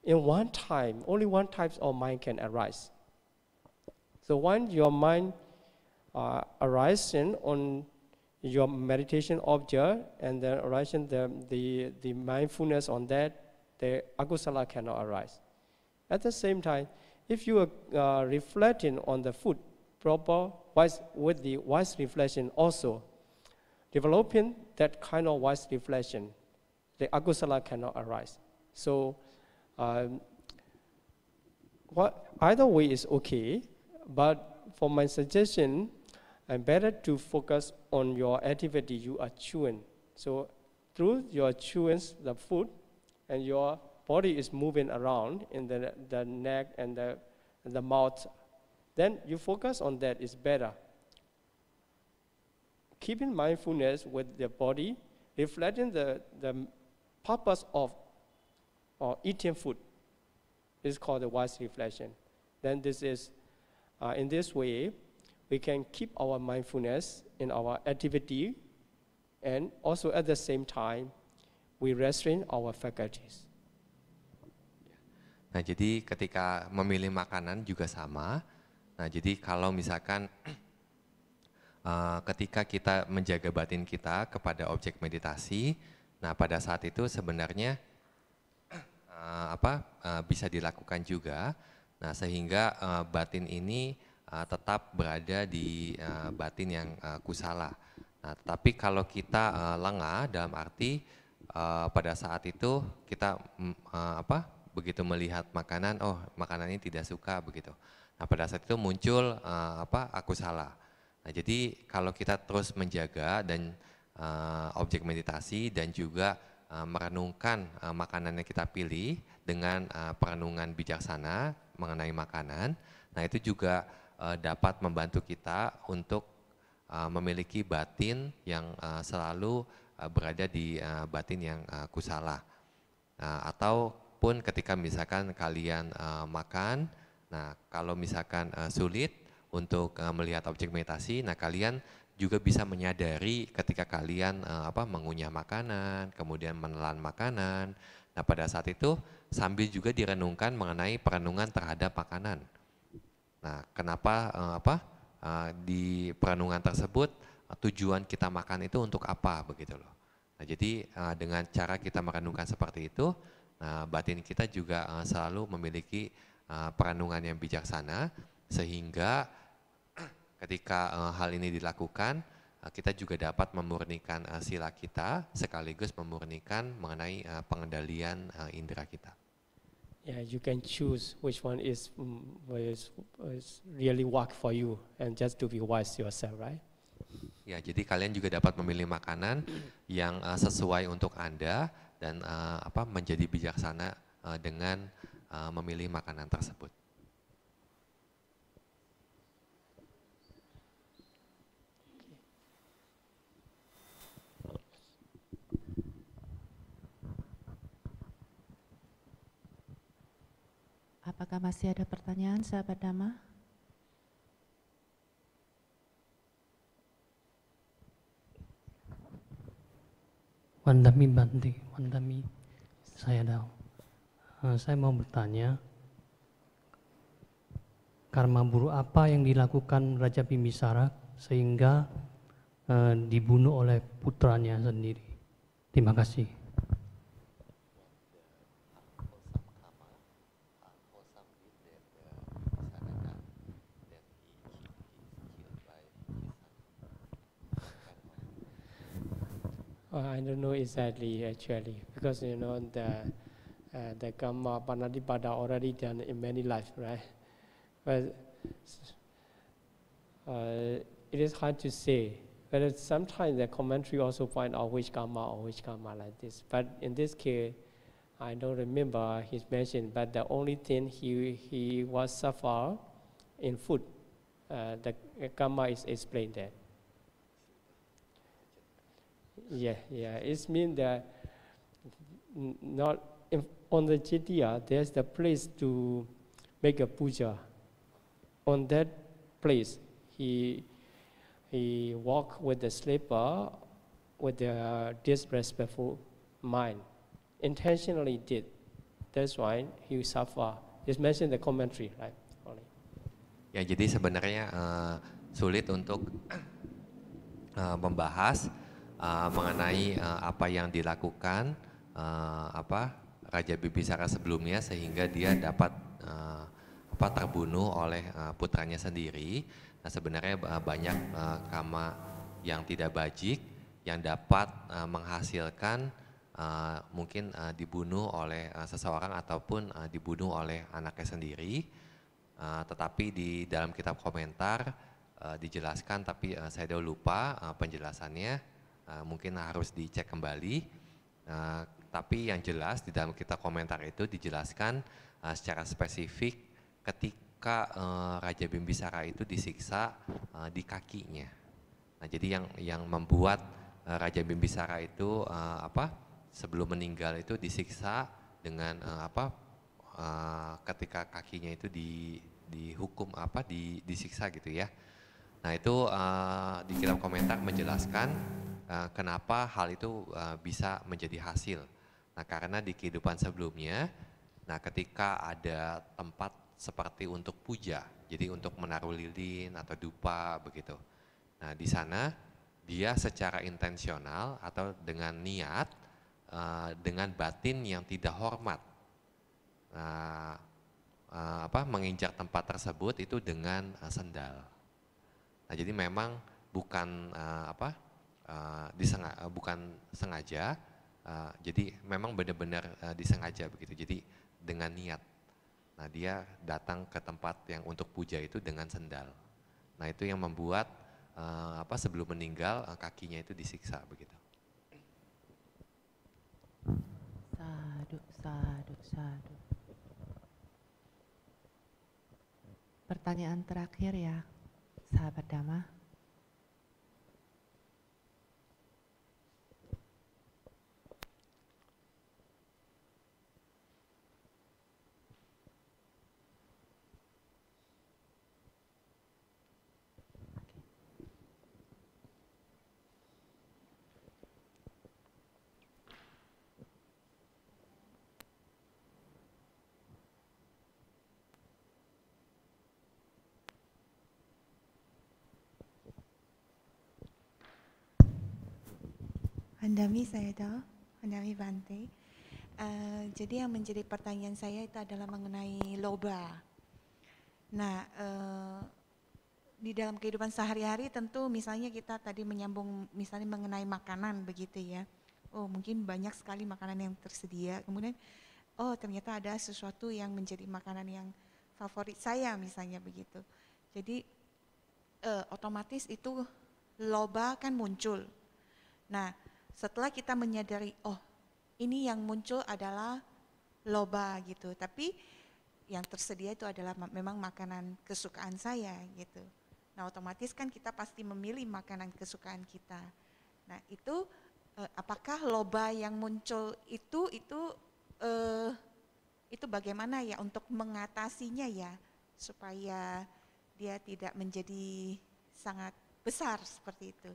in one time, only one type of mind can arise. So when your mind arises on your meditation object and then arising the mindfulness on that, the akusala cannot arise. At the same time, if you are reflecting on the food proper with the wise reflection also, developing that kind of wise reflection, the akusala cannot arise. So either way is okay, but for my suggestion, better to focus on your activity you are chewing. So through your chewing the food and your body is moving around in the neck and the mouth, then you focus on that is better. Keeping mindfulness with the body, reflecting the purpose of eating food is called the wise reflection. Then this is, in this way, we can keep our mindfulness in our activity, and also at the same time, we restrain our faculties. Nah, jadi ketika memilih makanan juga sama. Nah, jadi kalau misalkan ketika kita menjaga batin kita kepada objek meditasi, nah pada saat itu sebenarnya bisa dilakukan juga. Nah, sehingga batin ini tetap berada di batin yang kusala. Nah, tetapi kalau kita lengah dalam arti pada saat itu kita begitu melihat makanan, oh makanan ini tidak suka begitu. Nah, pada saat itu muncul akusala. Nah, jadi kalau kita terus menjaga dan objek meditasi dan juga merenungkan makanan yang kita pilih dengan perenungan bijaksana mengenai makanan, nah itu juga dapat membantu kita untuk memiliki batin yang selalu berada di batin yang kusala. Ataupun ketika misalkan kalian makan, nah kalau misalkan sulit untuk melihat objek meditasi, nah kalian juga bisa menyadari ketika kalian mengunyah makanan, kemudian menelan makanan. Nah pada saat itu sambil juga direnungkan mengenai perenungan terhadap makanan. Nah, kenapa di perenungan tersebut tujuan kita makan itu untuk apa begitu loh. Nah, jadi dengan cara kita merenungkan seperti itu, batin kita juga selalu memiliki perenungan yang bijaksana, sehingga ketika hal ini dilakukan, kita juga dapat memurnikan sila kita sekaligus memurnikan mengenai pengendalian indera kita. Yeah, you can choose which one is really work for you and just to be wise yourself, right? Ya, jadi kalian juga dapat memilih makanan yang sesuai untuk Anda dan menjadi bijaksana dengan memilih makanan tersebut. Apakah masih ada pertanyaan, sahabat Dhamma? Wandami Bante, Wandami saya tahu. Saya mau bertanya, karma buruk apa yang dilakukan Raja Bimbisara sehingga dibunuh oleh putranya sendiri? Terima kasih. I don't know exactly actually, because you know the karma panadipada already done in many lives, right? But it is hard to say. But sometimes the commentary also point out which karma like this. But in this case, I don't remember his mention. But the only thing he was suffer in food, the karma is explained there. Yeah. It means that not on the Jitiya, there's the place to make a puja. On that place. He walked with the slipper with the disrespectful mind. Intentionally did. That's why he suffer. Just mention the commentary, right? Only. Ya, jadi sebenarnya sulit untuk membahas mengenai apa yang dilakukan Raja Bibisara sebelumnya sehingga dia dapat terbunuh oleh putranya sendiri. Nah, sebenarnya banyak karma yang tidak bajik yang dapat menghasilkan mungkin dibunuh oleh seseorang ataupun dibunuh oleh anaknya sendiri. Tetapi di dalam kitab komentar dijelaskan, tapi saya lupa penjelasannya, mungkin harus dicek kembali. Tapi yang jelas di dalam kitab komentar itu dijelaskan secara spesifik ketika Raja Bimbisara itu disiksa di kakinya. Nah, jadi yang membuat Raja Bimbisara itu sebelum meninggal itu disiksa dengan ketika kakinya itu dihukum disiksa gitu ya. Nah, itu di kitab komentar menjelaskan kenapa hal itu bisa menjadi hasil. Nah, karena di kehidupan sebelumnya, nah ketika ada tempat seperti untuk puja, jadi untuk menaruh lilin atau dupa begitu. Nah, di sana dia secara intensional atau dengan niat, dengan batin yang tidak hormat, menginjak tempat tersebut itu dengan sendal. Nah, jadi memang bukan bukan sengaja, jadi memang benar-benar disengaja begitu. Jadi dengan niat. Nah, dia datang ke tempat yang untuk puja itu dengan sendal. Nah, itu yang membuat sebelum meninggal kakinya itu disiksa begitu. Sadu. Pertanyaan terakhir ya, sahabat Dhamma. Handami Sayadaw, Handami Bante. Jadi yang menjadi pertanyaan saya itu adalah mengenai loba. Nah, di dalam kehidupan sehari-hari tentu misalnya kita tadi menyambung misalnya mengenai makanan begitu ya. Oh, mungkin banyak sekali makanan yang tersedia. Kemudian, oh ternyata ada sesuatu yang menjadi makanan yang favorit saya misalnya begitu. Jadi otomatis itu loba kan muncul. Nah, setelah kita menyadari, oh ini yang muncul adalah loba gitu, tapi yang tersedia itu adalah memang makanan kesukaan saya gitu. Nah, otomatis kan kita pasti memilih makanan kesukaan kita. Nah, itu apakah loba yang muncul itu bagaimana ya untuk mengatasinya ya, supaya dia tidak menjadi sangat besar seperti itu.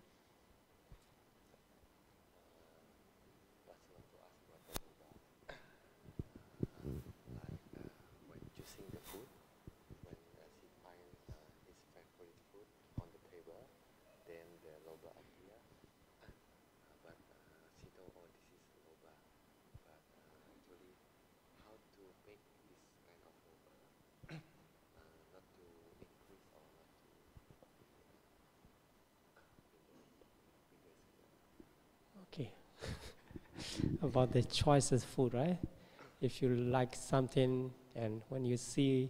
Okay. About the choice of food, right? If you like something and when you see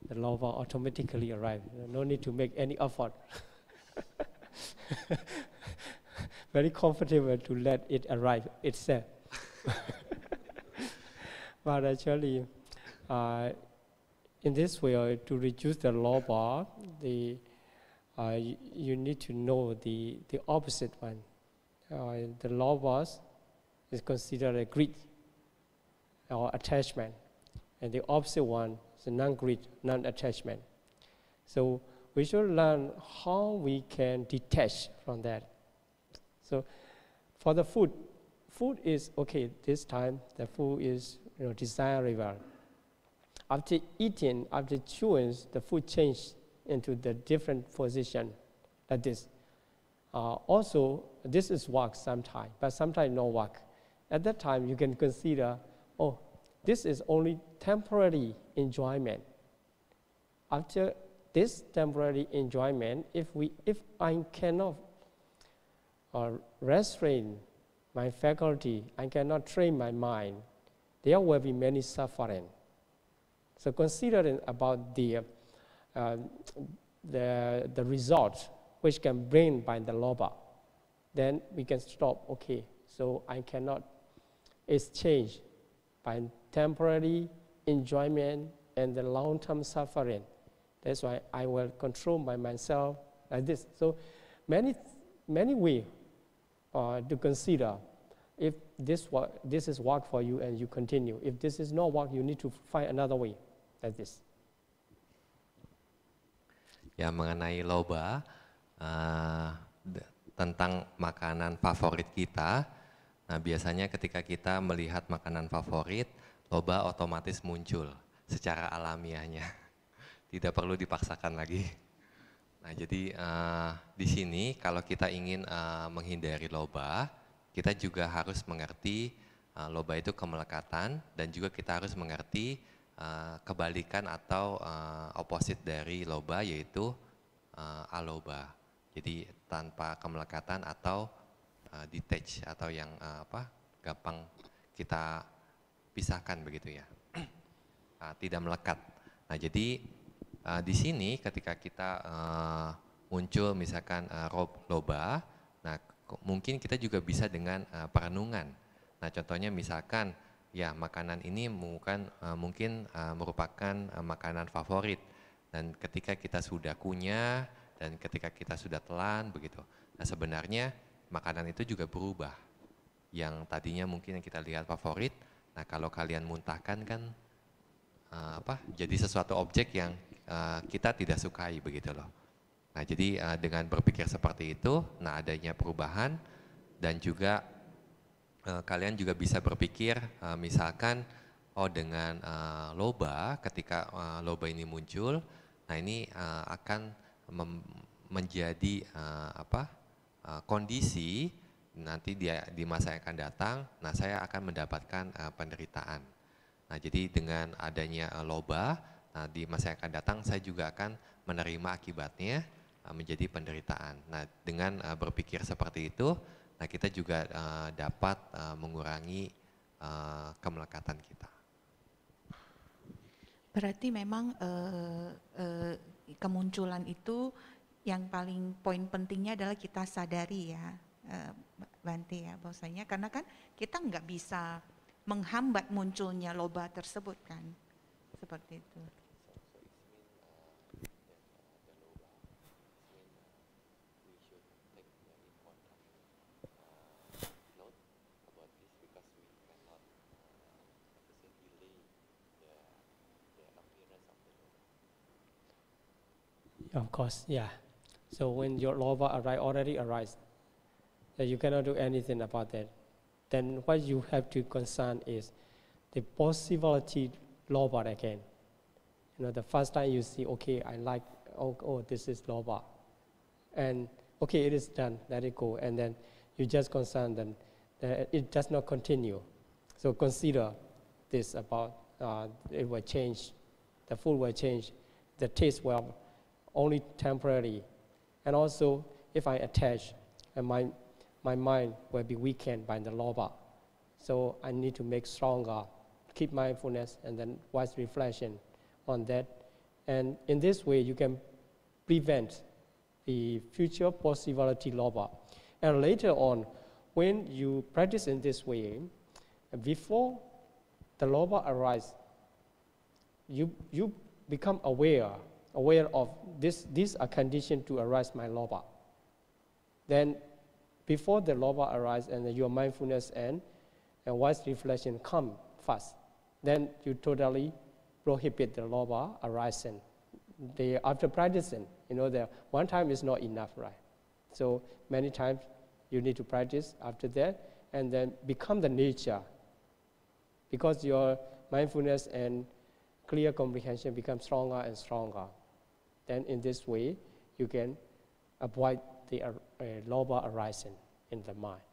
the lover automatically arrive, no need to make any effort. Very comfortable to let it arrive itself. But actually, in this way, to reduce the loba, you need to know the opposite one. The lobas is considered a greed or attachment, and the opposite one is a non-greed, non-attachment. So we should learn how we can detach from that. So for the food is okay. This time the food is desirable. After eating, after chewing, the food changed into the different position like this. Also, this is work sometimes, but sometimes no work. At that time, you can consider, oh, this is only temporary enjoyment. After this temporary enjoyment, if I cannot restrain my faculty, I cannot train my mind, there will be many suffering. So considering about the result which can bring by the lobha, then we can stop. Okay, so I cannot exchange by temporary enjoyment and the long-term suffering. That's why I will control myself like this. So many ways to consider. If this is work for you and you continue. If this is not work, you need to find another way like this. Ya, mengenai loba, tentang makanan favorit kita. Nah, biasanya ketika kita melihat makanan favorit, loba otomatis muncul secara alamiahnya. Tidak perlu dipaksakan lagi. Nah, jadi di sini kalau kita ingin menghindari loba, kita juga harus mengerti loba itu kemelekatan, dan juga kita harus mengerti kebalikan atau opposite dari loba, yaitu aloba. Jadi tanpa kemelekatan atau detach, atau yang gampang kita pisahkan begitu ya, tidak melekat. Nah, jadi di sini ketika kita muncul misalkan loba, nah mungkin kita juga bisa dengan perenungan. Nah, contohnya misalkan ya makanan ini mungkin merupakan makanan favorit, dan ketika kita sudah kunyah dan ketika kita sudah telan begitu. Nah, sebenarnya makanan itu juga berubah. Yang tadinya mungkin yang kita lihat favorit, nah kalau kalian muntahkan kan jadi sesuatu objek yang kita tidak sukai begitu loh. Nah, jadi dengan berpikir seperti itu, nah adanya perubahan, dan juga kalian juga bisa berpikir misalkan dengan loba, ketika loba ini muncul, nah ini akan menjadi kondisi nanti di masa yang akan datang, nah saya akan mendapatkan penderitaan. Nah, jadi dengan adanya loba, nah di masa yang akan datang saya juga akan menerima akibatnya, menjadi penderitaan. Nah, dengan berpikir seperti itu, nah kita juga dapat mengurangi kemelekatan kita. Berarti memang kemunculan itu yang paling poin pentingnya adalah kita sadari ya, Bante ya, bahwasanya karena kan kita nggak bisa menghambat munculnya loba tersebut kan, seperti itu. Of course, yeah. So when your loba already arrives, that you cannot do anything about that. Then what you have to concern is the possibility loba again. The first time you see, okay, I like, oh, this is loba, and okay, it is done, let it go, and then you just concern then that it does not continue. So consider this about it will change, the food will change, the taste will only temporary, and also if I attach, and my mind will be weakened by the loba. So I need to make stronger, keep mindfulness, and then wise reflection on that. And in this way, you can prevent the future possibility loba. And later on, when you practice in this way, before the loba arises, you become aware of these are conditioned to arise my loba. Then before the loba arises and your mindfulness and wise reflection come first, then you totally prohibit the loba arising. after practicing, that one time is not enough, right? So many times you need to practice after that, and then become the nature, because your mindfulness and clear comprehension become stronger and stronger. Then in this way, you can avoid the loba arising in the mind.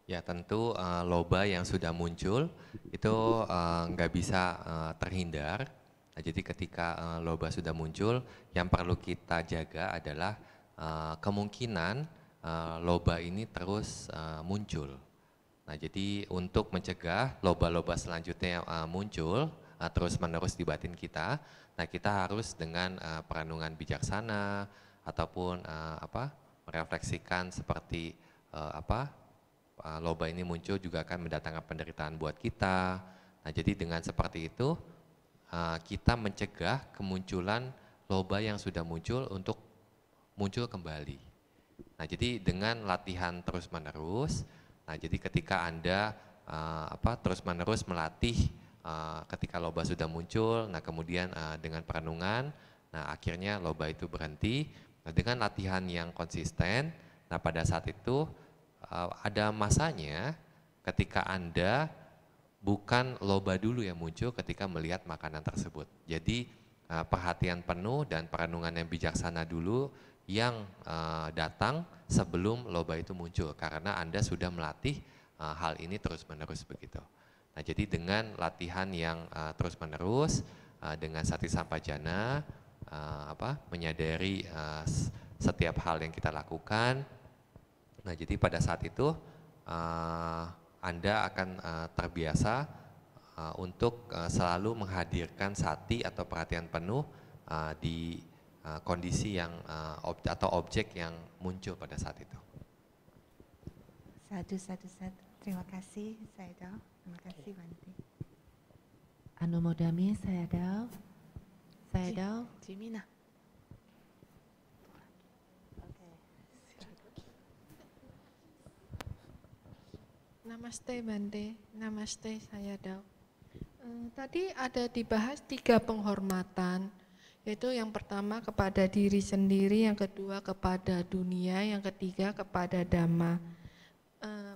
Ya tentu loba yang sudah muncul itu nggak bisa terhindar. Nah, jadi ketika loba sudah muncul, yang perlu kita jaga adalah kemungkinan loba ini terus muncul. Nah, jadi untuk mencegah loba-loba selanjutnya muncul terus-menerus di batin kita, nah kita harus dengan perenungan bijaksana ataupun merefleksikan seperti loba ini muncul juga akan mendatangkan penderitaan buat kita. Nah, jadi dengan seperti itu kita mencegah kemunculan loba yang sudah muncul untuk muncul kembali. Nah, jadi dengan latihan terus-menerus, nah jadi ketika Anda terus-menerus melatih ketika loba sudah muncul, nah kemudian dengan perenungan, nah akhirnya loba itu berhenti. Nah, dengan latihan yang konsisten, nah pada saat itu ada masanya ketika Anda bukan loba dulu yang muncul ketika melihat makanan tersebut. Jadi perhatian penuh dan perenungan yang bijaksana dulu yang datang sebelum loba itu muncul, karena Anda sudah melatih hal ini terus-menerus begitu. Nah, jadi dengan latihan yang terus-menerus dengan sati sampajana, menyadari setiap hal yang kita lakukan. Nah, jadi pada saat itu Anda akan terbiasa untuk selalu menghadirkan sati atau perhatian penuh di kondisi yang atau objek yang muncul pada saat itu. Satu. Terima kasih, Sayadaw. Terima kasih, Bante. Anumodami, Sayadaw. Sayadaw. Jimina. Namaste Bante, namaste Sayadaw. Tadi ada dibahas 3 penghormatan, yaitu yang pertama kepada diri sendiri, yang kedua kepada dunia, yang ketiga kepada Dhamma.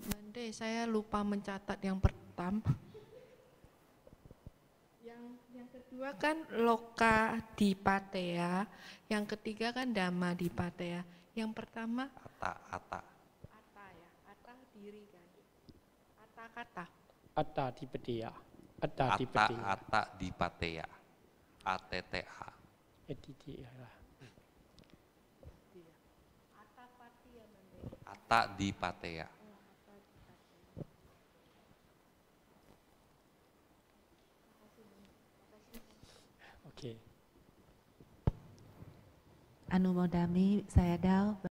Bante, saya lupa mencatat yang pertama. Yang kedua kan loka dipateya, yang ketiga kan Dhamma dipateya. Yang pertama Atta diri kan. Kata. Atta dipateya. Atta dipateya. ATTA. Atta dipateya. Oke. Anumodami, Sayadaw.